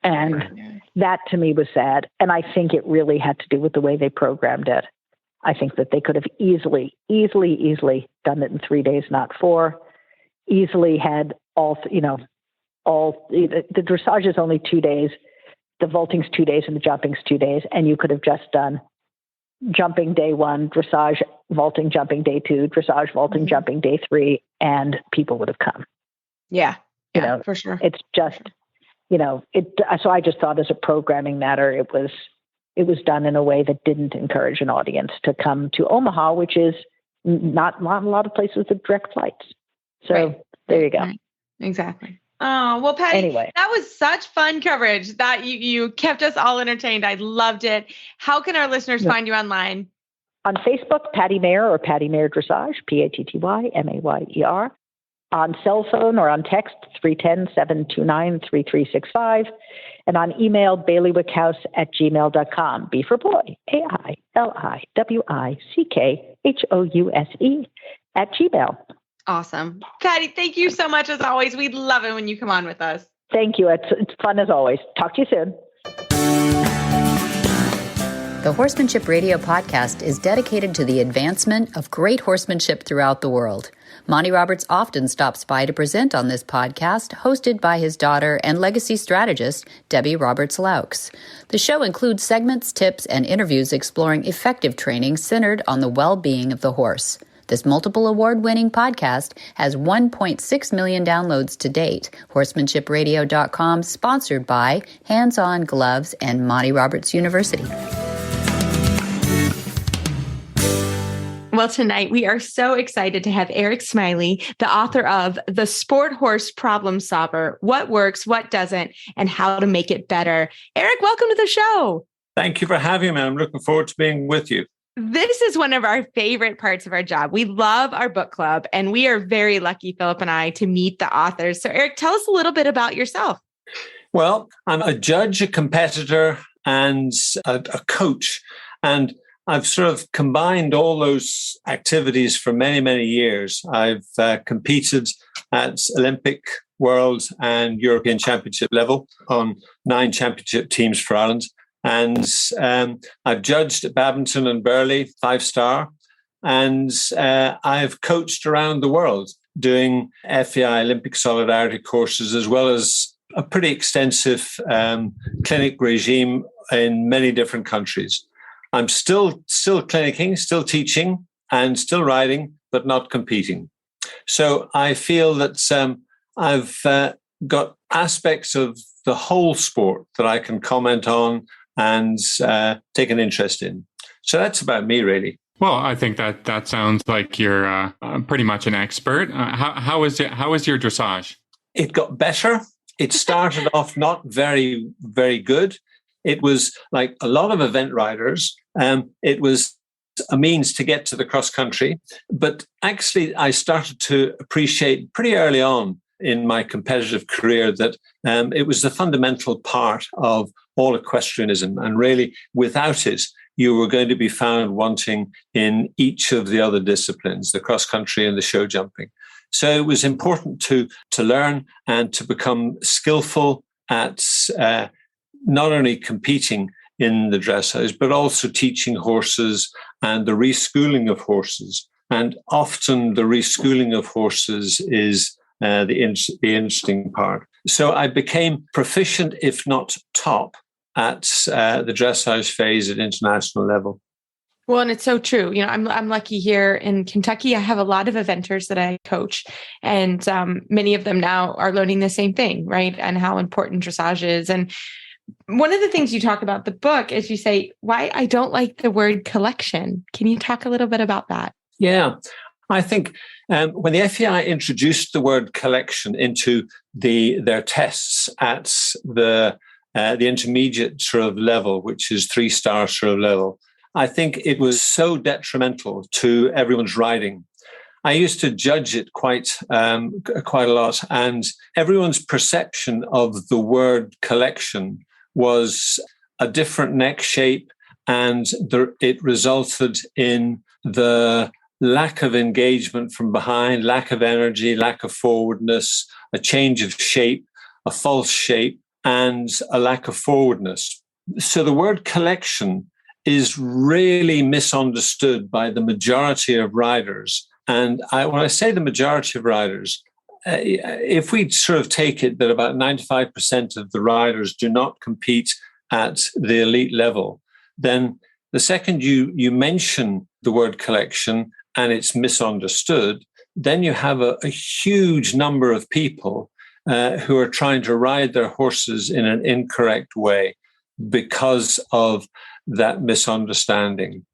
And that to me was sad. And I think it really had to do with the way they programmed it. I think that they could have easily done it in 3 days, not 4. Easily had the dressage is only 2 days, the vaulting's 2 days, and the jumping's 2 days. And you could have just done jumping day 1, dressage, vaulting, jumping day 2, dressage, vaulting, jumping day 3, and people would have come. Yeah, for sure. It's just, so I just thought as a programming matter, it was done in a way that didn't encourage an audience to come to Omaha, which is not a lot of places with direct flights. So there you go. Right. Exactly. Oh, well, Patty, anyway, that was such fun coverage that you kept us all entertained. I loved it. How can our listeners find you online? On Facebook, Patty Mayer or Patty Mayer Dressage, PattyMayer. On cell phone or on text, 310-729-3365. And on email, bailiwickhouse@gmail.com. B for boy, AILIWICKHOUSE @gmail. Awesome. Patty, thank you so much as always. We love it when you come on with us. Thank you. It's fun as always. Talk to you soon. The Horsemanship Radio podcast is dedicated to the advancement of great horsemanship throughout the world. Monty Roberts often stops by to present on this podcast, hosted by his daughter and legacy strategist, Debbie Roberts-Laux. The show includes segments, tips, and interviews exploring effective training centered on the well-being of the horse. This multiple award-winning podcast has 1.6 million downloads to date. HorsemanshipRadio.com, sponsored by Hands On Gloves and Monty Roberts University. Well, tonight we are so excited to have Eric Smiley, the author of The Sport Horse Problem Solver, What Works, What Doesn't, and How to Make It Better. Eric, welcome to the show. Thank you for having me. I'm looking forward to being with you. This is one of our favorite parts of our job. We love our book club, and we are very lucky, Philip and I, to meet the authors. So, Eric, tell us a little bit about yourself. Well, I'm a judge, a competitor, and a coach. And I've sort of combined all those activities for many, many years. I've competed at Olympic, World, and European Championship level on 9 championship teams for Ireland. And I've judged at badminton and Burley, 5-star. And I've coached around the world doing FEI Olympic Solidarity courses, as well as a pretty extensive clinic regime in many different countries. I'm still clinicking, still teaching, and still riding, but not competing. So I feel that I've got aspects of the whole sport that I can comment on and take an interest in. So that's about me, really. Well, I think that sounds like you're pretty much an expert. How is your dressage? It got better. It started off not very, very good. It was like a lot of event riders. It was a means to get to the cross country. But actually, I started to appreciate pretty early on in my competitive career that it was the fundamental part of all equestrianism. And really, without it, you were going to be found wanting in each of the other disciplines, the cross country and the show jumping. So it was important to learn and to become skillful at not only competing in the dressage, but also teaching horses and the reschooling of horses. And often the reschooling of horses is the interesting part. So I became proficient, if not top, at the dressage phase at international level. Well, and it's so true. You know, I'm lucky here in Kentucky. I have a lot of eventers that I coach, and many of them now are learning the same thing, right? And how important dressage is. And one of the things you talk about in the book is you say, why I don't like the word collection. Can you talk a little bit about that? Yeah, I think when the FEI introduced the word collection into their tests at the intermediate sort of level, which is 3-star sort of level, I think it was so detrimental to everyone's riding. I used to judge it quite a lot, and everyone's perception of the word collection was a different neck shape, and it resulted in the lack of engagement from behind, lack of energy, lack of forwardness, a change of shape, a false shape, and a lack of forwardness. So the word collection is really misunderstood by the majority of riders. And when I say the majority of riders, if we sort of take it that about 95% of the riders do not compete at the elite level, then the second you mention the word collection and it's misunderstood, then you have a huge number of people who are trying to ride their horses in an incorrect way because of that misunderstanding.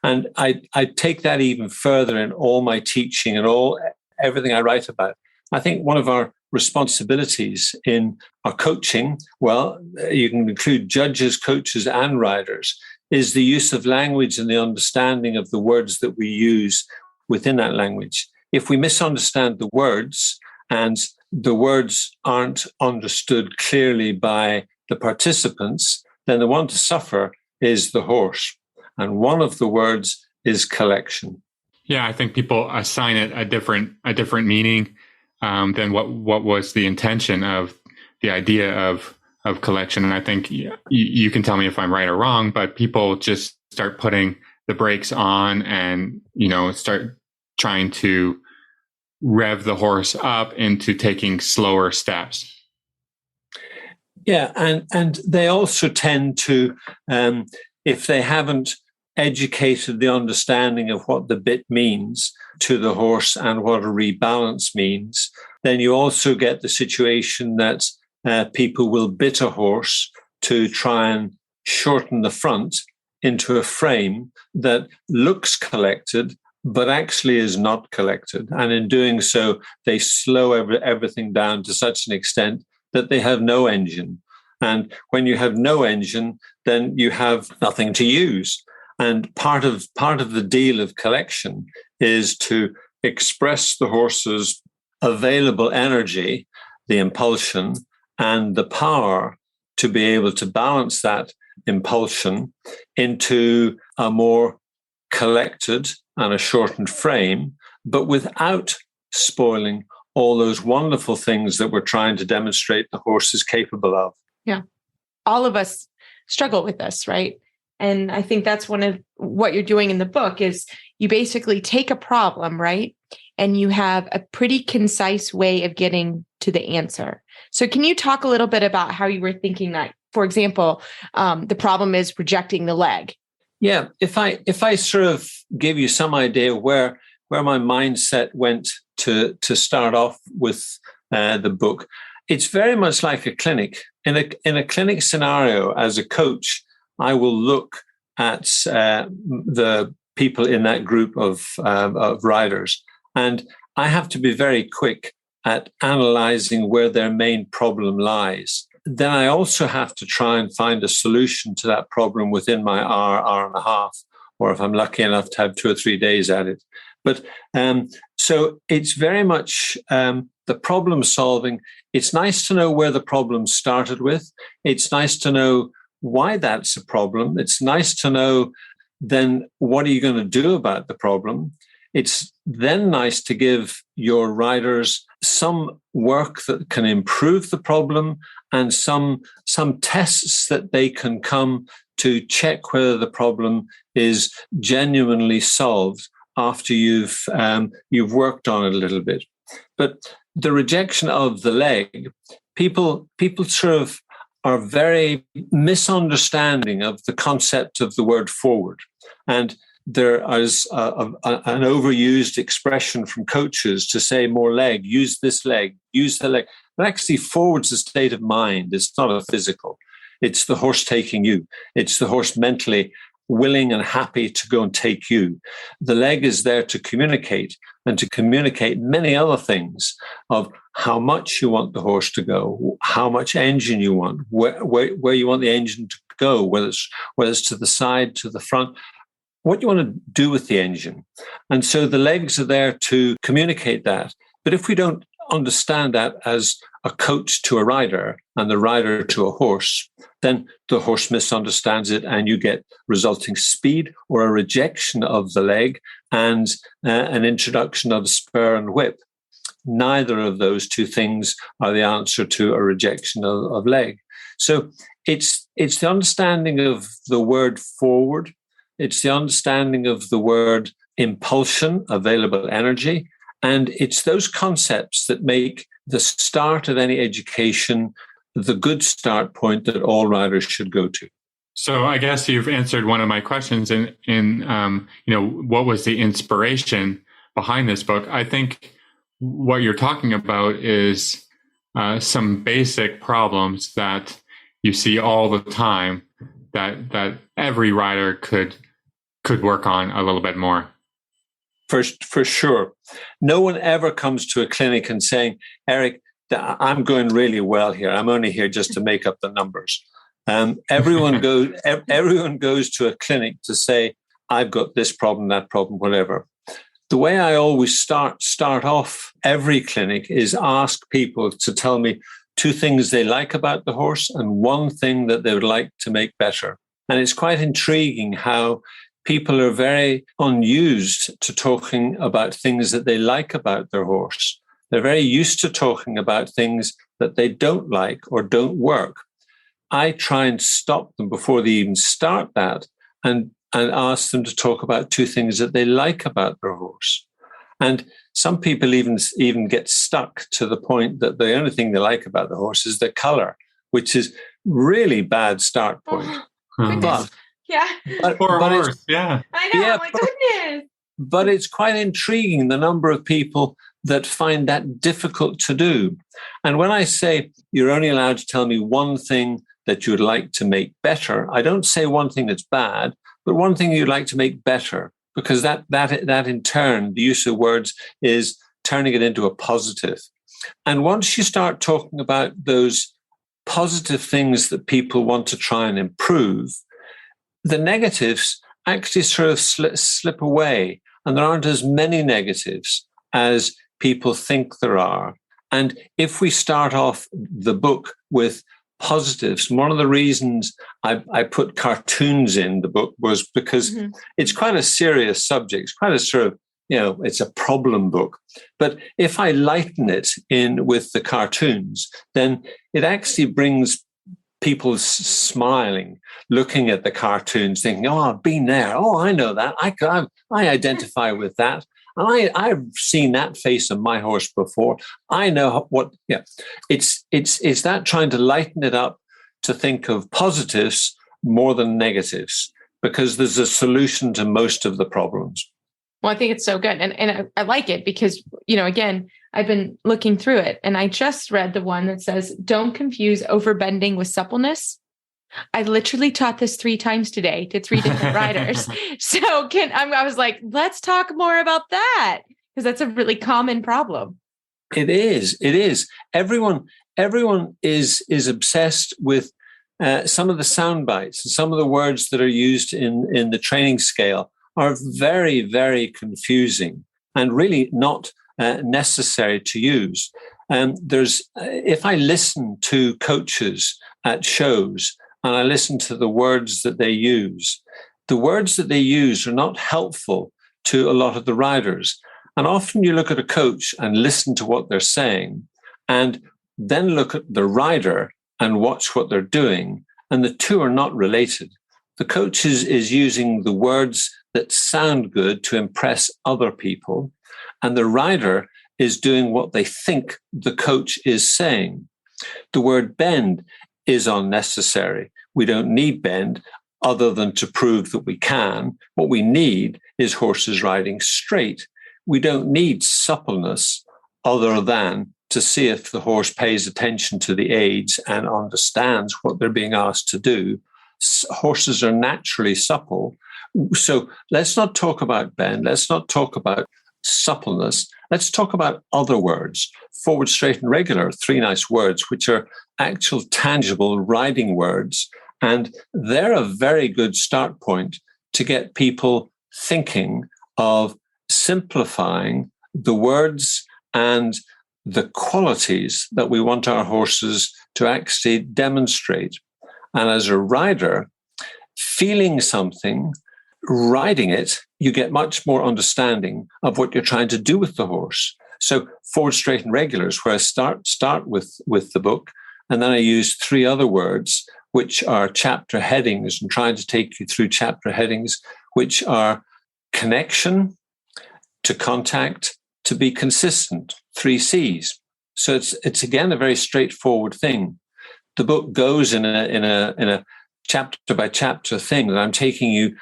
And I take that even further in all my teaching and everything I write about. I think one of our responsibilities in our coaching, well, you can include judges, coaches, and riders, is the use of language and the understanding of the words that we use within that language. If we misunderstand the words and the words aren't understood clearly by the participants, then the one to suffer is the horse. And one of the words is collection. Yeah, I think people assign it a different meaning than what was the intention of the idea of collection. And I think you can tell me if I'm right or wrong, but people just start putting the brakes on and, start trying to rev the horse up into taking slower steps. Yeah, and they also tend to, if they haven't educated the understanding of what the bit means to the horse and what a rebalance means, then you also get the situation that people will bit a horse to try and shorten the front into a frame that looks collected, but actually is not collected. And in doing so, they slow everything down to such an extent that they have no engine. And when you have no engine, then you have nothing to use. And part of the deal of collection is to express the horse's available energy, the impulsion, and the power to be able to balance that impulsion into a more collected and a shortened frame, but without spoiling all those wonderful things that we're trying to demonstrate the horse is capable of. Yeah. All of us struggle with this, right? And I think that's one of what you're doing in the book is you basically take a problem, right? And you have a pretty concise way of getting to the answer. So can you talk a little bit about how you were thinking that, for example, the problem is rejecting the leg? Yeah, if I sort of give you some idea where my mindset went to start off with the book, it's very much like a clinic. In a clinic scenario, as a coach, I will look at the people in that group of riders, and I have to be very quick at analyzing where their main problem lies. Then I also have to try and find a solution to that problem within my hour and a half, or if I'm lucky enough to have 2 or 3 days at it. But so it's very much the problem solving. It's nice to know where the problem started with. It's nice to know why that's a problem. It's nice to know then what are you going to do about the problem. It's then nice to give your riders some work that can improve the problem and some tests that they can come to check whether the problem is genuinely solved after you've worked on it a little bit. But the rejection of the leg, people sort of are very misunderstanding of the concept of the word forward. And there is an overused expression from coaches to say more leg, use this leg, use the leg. But actually, forward's a state of mind. It's not a physical. It's the horse taking you. It's the horse mentally willing and happy to go and take you. The leg is there to communicate, and to communicate many other things of how much you want the horse to go, how much engine you want, where you want the engine to go, whether it's to the side, to the front, what you want to do with the engine. And so the legs are there to communicate that. But if we don't understand that as a coach to a rider and the rider to a horse, then the horse misunderstands it and you get resulting speed or a rejection of the leg and an introduction of spur and whip. Neither of those two things are the answer to a rejection of leg. So it's the understanding of the word forward. It's the understanding of the word impulsion, available energy. And it's those concepts that make the start of any education the good start point that all riders should go to. So I guess you've answered one of my questions in what was the inspiration behind this book? I think what you're talking about is some basic problems that you see all the time that every rider could work on a little bit more. For sure. No one ever comes to a clinic and saying, Eric, I'm going really well here. I'm only here just to make up the numbers. Everyone goes to a clinic to say, I've got this problem, that problem, whatever. The way I always start off every clinic is ask people to tell me 2 things they like about the horse and 1 thing that they would like to make better. And it's quite intriguing how people are very unused to talking about things that they like about their horse. They're very used to talking about things that they don't like or don't work. I try and stop them before they even start that and ask them to talk about 2 things that they like about their horse. And some people even get stuck to the point that the only thing they like about the horse is the color, which is really bad start point. Goodness. Yeah. Poor horse. Yeah. I know. Yeah, my goodness. But it's quite intriguing, the number of people that find that difficult to do. And when I say you're only allowed to tell me 1 thing that you'd like to make better, I don't say 1 thing that's bad, but 1 thing you'd like to make better, because that in turn, the use of words is turning it into a positive. And once you start talking about those positive things that people want to try and improve, the negatives actually sort of slip away, and there aren't as many negatives as people think there are. And if we start off the book with positives, one of the reasons I put cartoons in the book was because it's quite a serious subject. It's quite a sort of, it's a problem book. But if I lighten it in with the cartoons, then it actually brings people smiling, looking at the cartoons, thinking, "Oh, I've been there. Oh, I know that. I identify with that. And I've seen that face on my horse before. I know what." Yeah, it's that trying to lighten it up to think of positives more than negatives, because there's a solution to most of the problems. Well, I think it's so good. And I like it because, again, I've been looking through it and I just read the one that says, don't confuse overbending with suppleness. I literally taught this 3 times today to 3 different riders. So I was like, let's talk more about that, because that's a really common problem. It is. Everyone is obsessed with some of the sound bites and some of the words that are used in the training scale are very, very confusing and really not necessary to use. If I listen to coaches at shows and I listen to the words that they use, the words that they use are not helpful to a lot of the riders. And often you look at a coach and listen to what they're saying, and then look at the rider and watch what they're doing, and the two are not related. The coach is using the words that sound good to impress other people, and the rider is doing what they think the coach is saying. The word bend is unnecessary. We don't need bend other than to prove that we can. What we need is horses riding straight. We don't need suppleness other than to see if the horse pays attention to the aids and understands what they're being asked to do. Horses are naturally supple. So let's not talk about bend. Let's not talk about suppleness. Let's talk about other words. Forward, straight, and regular, 3 nice words, which are actual tangible riding words. And they're a very good start point to get people thinking of simplifying the words and the qualities that we want our horses to actually demonstrate. And as a rider, feeling something, riding it, you get much more understanding of what you're trying to do with the horse. So forward, straight, and regular is where I start with the book. And then I use 3 other words, which are chapter headings, and trying to take you through chapter headings, which are connection, to contact, to be consistent, 3 C's. So it's again a very straightforward thing. The book goes in a chapter by chapter thing that I'm taking you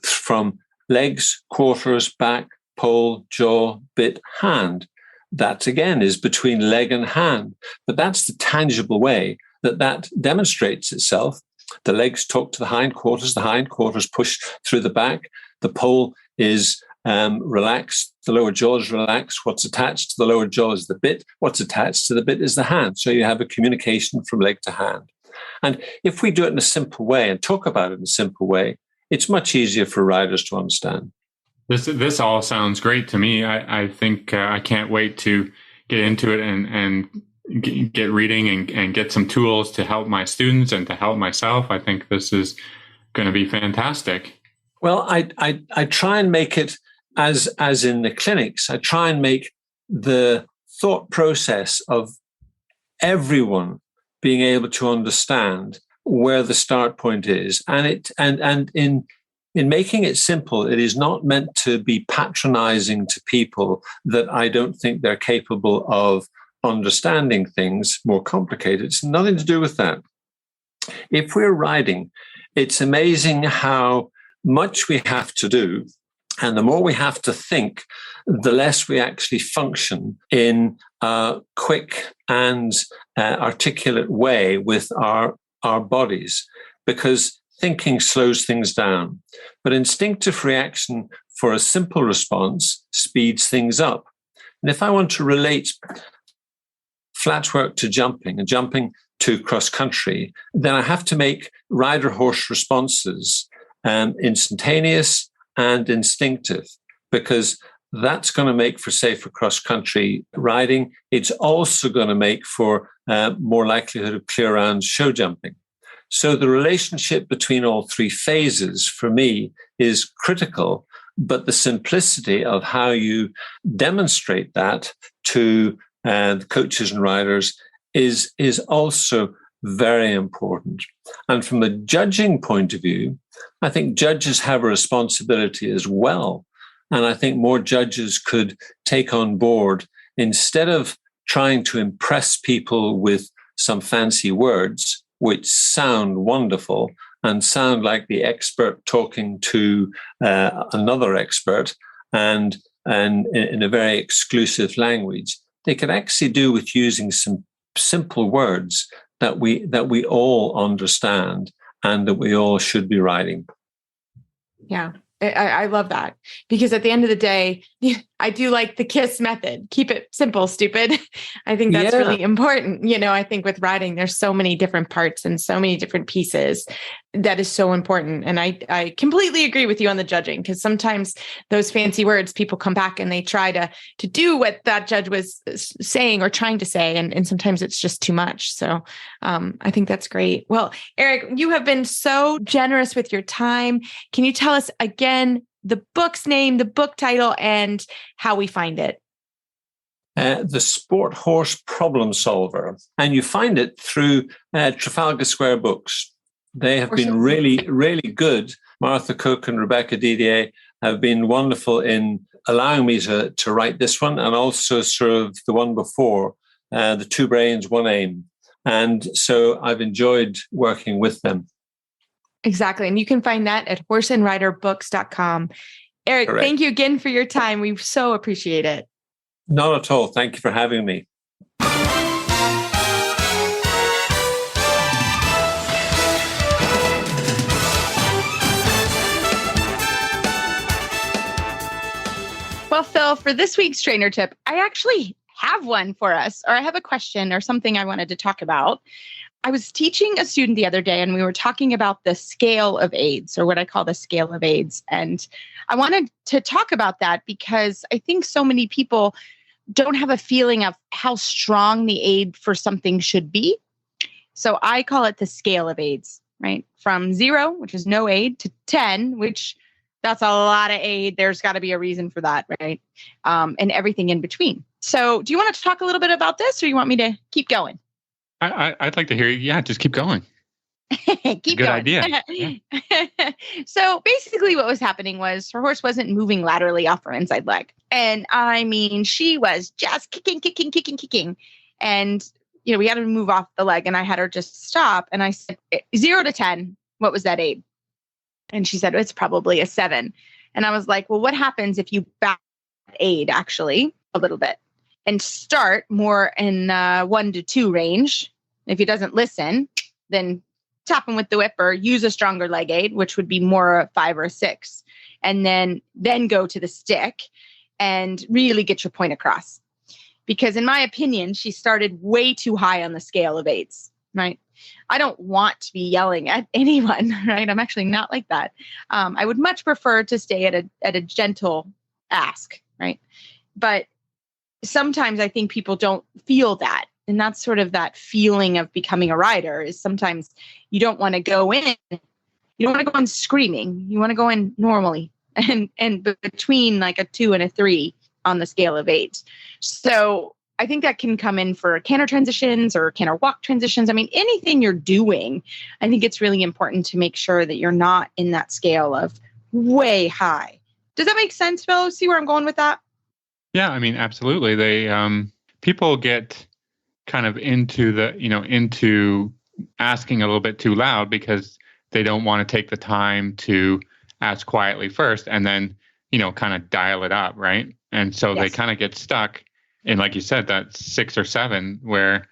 from legs, quarters, back, pole, jaw, bit, hand. That again is between leg and hand, but that's the tangible way that demonstrates itself. The legs talk to the hindquarters push through the back, the pole is relaxed, the lower jaw is relaxed. What's attached to the lower jaw is the bit. What's attached to the bit is the hand. So you have a communication from leg to hand. And if we do it in a simple way and talk about it in a simple way, it's much easier for riders to understand. This all sounds great to me. I think I can't wait to get into it and get reading and get some tools to help my students and to help myself. I think this is going to be fantastic. Well, I try and make it as in the clinics. I try and make the thought process of everyone being able to understand where the start point is, and in making it simple, it is not meant to be patronizing to people that I don't think they're capable of understanding things more complicated. It's nothing to do with that. If we're riding, it's amazing how much we have to do. And the more we have to think, the less we actually function in a quick and articulate way with our bodies, because thinking slows things down. But instinctive reaction for a simple response speeds things up. And if I want to relate flat work to jumping and jumping to cross country, then I have to make rider-horse responses instantaneous and instinctive, because that's going to make for safer cross-country riding. It's also going to make for more likelihood of clear round show jumping. So the relationship between all 3 phases for me is critical, but the simplicity of how you demonstrate that to the coaches and riders is also very important. And from the judging point of view, I think judges have a responsibility as well. And I think more judges could take on board, instead of trying to impress people with some fancy words, which sound wonderful and sound like the expert talking to another expert, and in a very exclusive language, they could actually do with using some simple words that we all understand and that we all should be writing. Yeah. I love that, because at the end of the day, I do like the KISS method. Keep it simple, stupid. I think that's really important. I think with writing, there's so many different parts and so many different pieces that is so important. And I completely agree with you on the judging, because sometimes those fancy words, people come back and they try to do what that judge was saying or trying to say. And sometimes it's just too much. So I think that's great. Well, Eric, you have been so generous with your time. Can you tell us again the book's name, the book title, and how we find it? The Sport Horse Problem Solver. And you find it through Trafalgar Square Books. They have been really, really good. Martha Cook and Rebecca Didier have been wonderful in allowing me to write this one, and also sort of the one before, The Two Brains, One Aim. And so I've enjoyed working with them. Exactly. And you can find that at horseandriderbooks.com. Eric, Correct. Thank you again for your time. We so appreciate it. Not at all. Thank you for having me. Well, Phil, for this week's trainer tip, I actually have one for us, or I have a question or something I wanted to talk about. I was teaching a student the other day, and we were talking about the scale of AIDS, or what I call the scale of AIDS. And I wanted to talk about that because I think so many people don't have a feeling of how strong the aid for something should be. So I call it the scale of AIDS, right? From 0, which is no aid, to 10, which that's a lot of aid. There's got to be a reason for that, right? And everything in between. So do you want to talk a little bit about this, or you want me to keep going? I'd like to hear you. Yeah, just keep going. Keep Good going. idea. Yeah. So basically what was happening was her horse wasn't moving laterally off her inside leg. And I mean, she was just kicking. And, we had to move off the leg, and I had her just stop. And I said, 0 to 10, what was that aid? And she said, it's probably a 7. And I was like, well, what happens if you back aid actually a little bit and start more in 1 to 2 range? If he doesn't listen, then tap him with the whip or use a stronger leg aid, which would be more a 5 or a 6. And then go to the stick and really get your point across. Because in my opinion, she started way too high on the scale of aids, right? I don't want to be yelling at anyone, right? I'm actually not like that. I would much prefer to stay at a gentle ask, right? But sometimes I think people don't feel that. And that's sort of that feeling of becoming a rider, is sometimes you don't want to go in. You don't want to go in screaming. You want to go in normally and between like a 2 and a 3 on the scale of 8. So I think that can come in for canter transitions or canter walk transitions. I mean, anything you're doing, I think it's really important to make sure that you're not in that scale of way high. Does that make sense, Phil? See where I'm going with that? Yeah, I mean, absolutely. They people get kind of into asking a little bit too loud because they don't want to take the time to ask quietly first and then, kind of dial it up, right? And so they kind of get stuck in, like you said, that 6 or 7 where,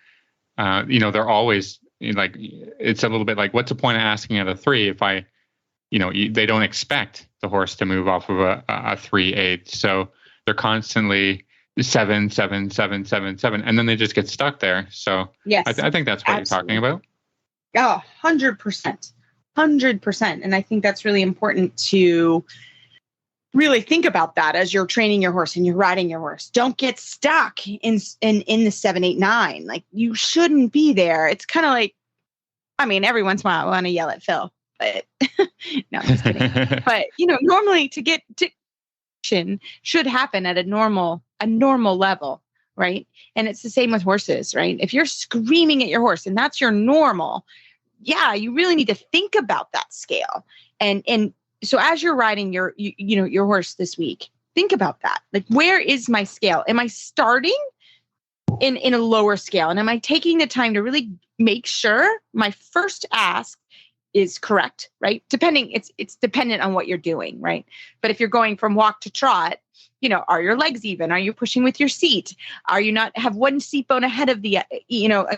they're always like, it's a little bit like, what's the point of asking at a 3 if they don't expect the horse to move off of a 3/8. So they're constantly 7, 7, 7, 7, 7, and then they just get stuck there. So yes, I think that's what absolutely. you're talking about. Oh, 100%. 100%. And I think that's really important to really think about that as you're training your horse and you're riding your horse. Don't get stuck in the 7, 8, 9. Like, you shouldn't be there. It's kind of like, I mean, every once in a while I want to yell at Phil, but no, I'm just kidding. But, normally to get to should happen at a normal level, right? And it's the same with horses, right? If you're screaming at your horse and that's your normal, yeah, you really need to think about that scale. And so as you're riding your horse this week, think about that. Like, where is my scale? Am I starting in a lower scale? And am I taking the time to really make sure my first ask is correct, right? It's dependent on what you're doing, right? But if you're going from walk to trot, are your legs even? Are you pushing with your seat? Are you not have one seat bone ahead of the,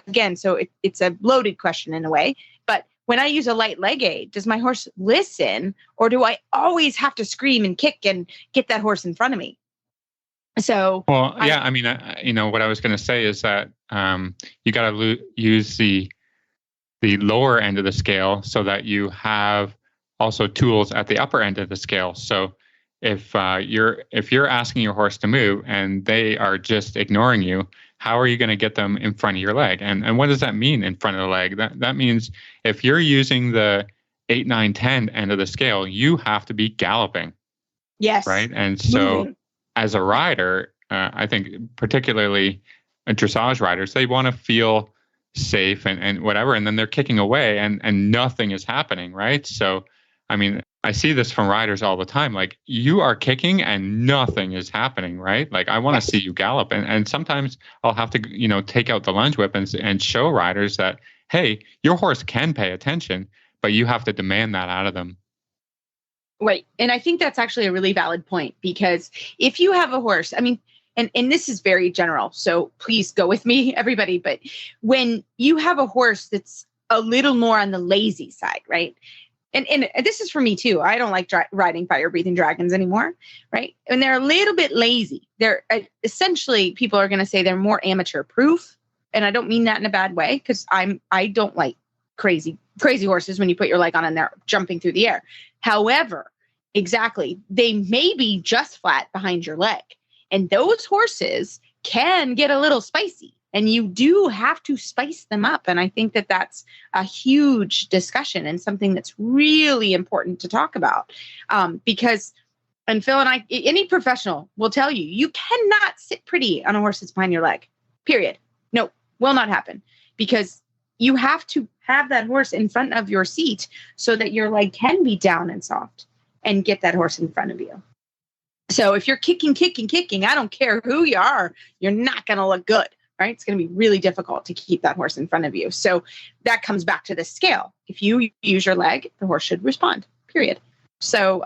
again, so it's a loaded question in a way. But when I use a light leg aid, does my horse listen, or do I always have to scream and kick and get that horse in front of me? So, well, yeah, I mean, what I was going to say is that you got to use the lower end of the scale so that you have also tools at the upper end of the scale. So if you're asking your horse to move and they are just ignoring you, how are you going to get them in front of your leg? And what does that mean, in front of the leg? That means if you're using the 8, 9, 10 end of the scale, you have to be galloping. Yes. Right. And so as a rider, I think particularly dressage riders, they want to feel safe and whatever, and then they're kicking away and nothing is happening, right? So, I mean, I see this from riders all the time. Like, you are kicking and nothing is happening, right? Like, I want to see you gallop. And sometimes I'll have to, take out the lunge whip and show riders that, hey, your horse can pay attention, but you have to demand that out of them. Right. And I think that's actually a really valid point, because if you have a horse, I mean, and this is very general, so please go with me, everybody. But when you have a horse that's a little more on the lazy side, right? And this is for me too. I don't like riding fire-breathing dragons anymore, right? And they're a little bit lazy. They're essentially, people are going to say they're more amateur-proof, and I don't mean that in a bad way, because I don't like crazy horses when you put your leg on and they're jumping through the air. However, exactly, they may be just flat behind your leg. And those horses can get a little spicy, and you do have to spice them up. And I think that that's a huge discussion and something that's really important to talk about, because, and Phil and I, any professional will tell you, you cannot sit pretty on a horse that's behind your leg, period. No, will not happen, because you have to have that horse in front of your seat so that your leg can be down and soft and get that horse in front of you. So if you're kicking, I don't care who you are, you're not going to look good, right? It's going to be really difficult to keep that horse in front of you. So that comes back to the scale. If you use your leg, the horse should respond, period. So,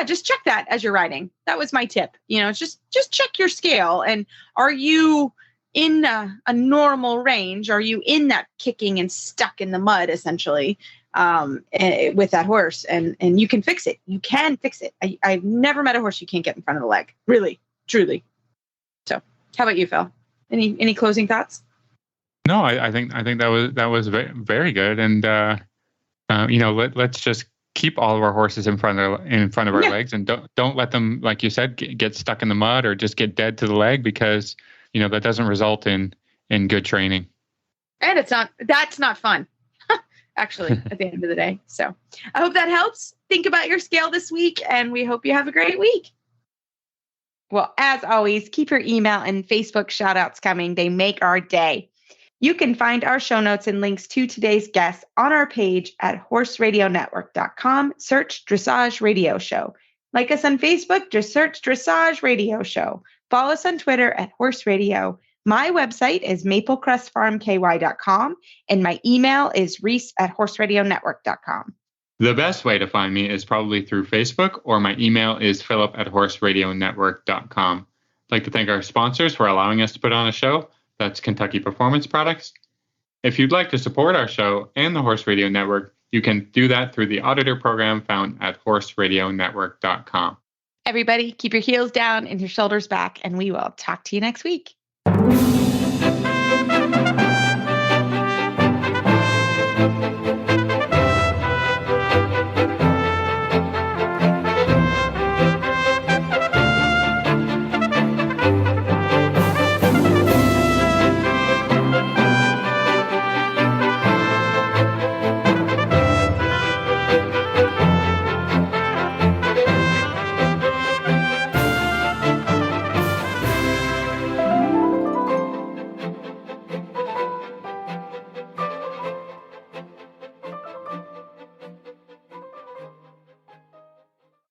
just check that as you're riding. That was my tip. Just check your scale. And are you in a normal range? Are you in that kicking and stuck in the mud, essentially, with that horse? And you can fix it. You can fix it. I've never met a horse you can't get in front of the leg. Really, truly. So how about you, Phil? Any closing thoughts? No, I think that was very, very good. And, let's just keep all of our horses in front of our legs, and don't let them, like you said, get stuck in the mud or just get dead to the leg, because, that doesn't result in good training. And that's not fun, actually, at the end of the day. So I hope that helps. Think about your scale this week, and we hope you have a great week. Well, as always, keep your email and Facebook shout outs coming. They make our day. You can find our show notes and links to today's guests on our page at horseradionetwork.com. Search Dressage Radio Show. Like us on Facebook, just search Dressage Radio Show. Follow us on Twitter at Horse Radio. My website is maplecrestfarmky.com, and my email is reese@horseradionetwork.com. The best way to find me is probably through Facebook, or my email is philip@horseradionetwork.com. I'd like to thank our sponsors for allowing us to put on a show. That's Kentucky Performance Products. If you'd like to support our show and the Horse Radio Network, you can do that through the auditor program found at horseradionetwork.com. Everybody, keep your heels down and your shoulders back, and we will talk to you next week.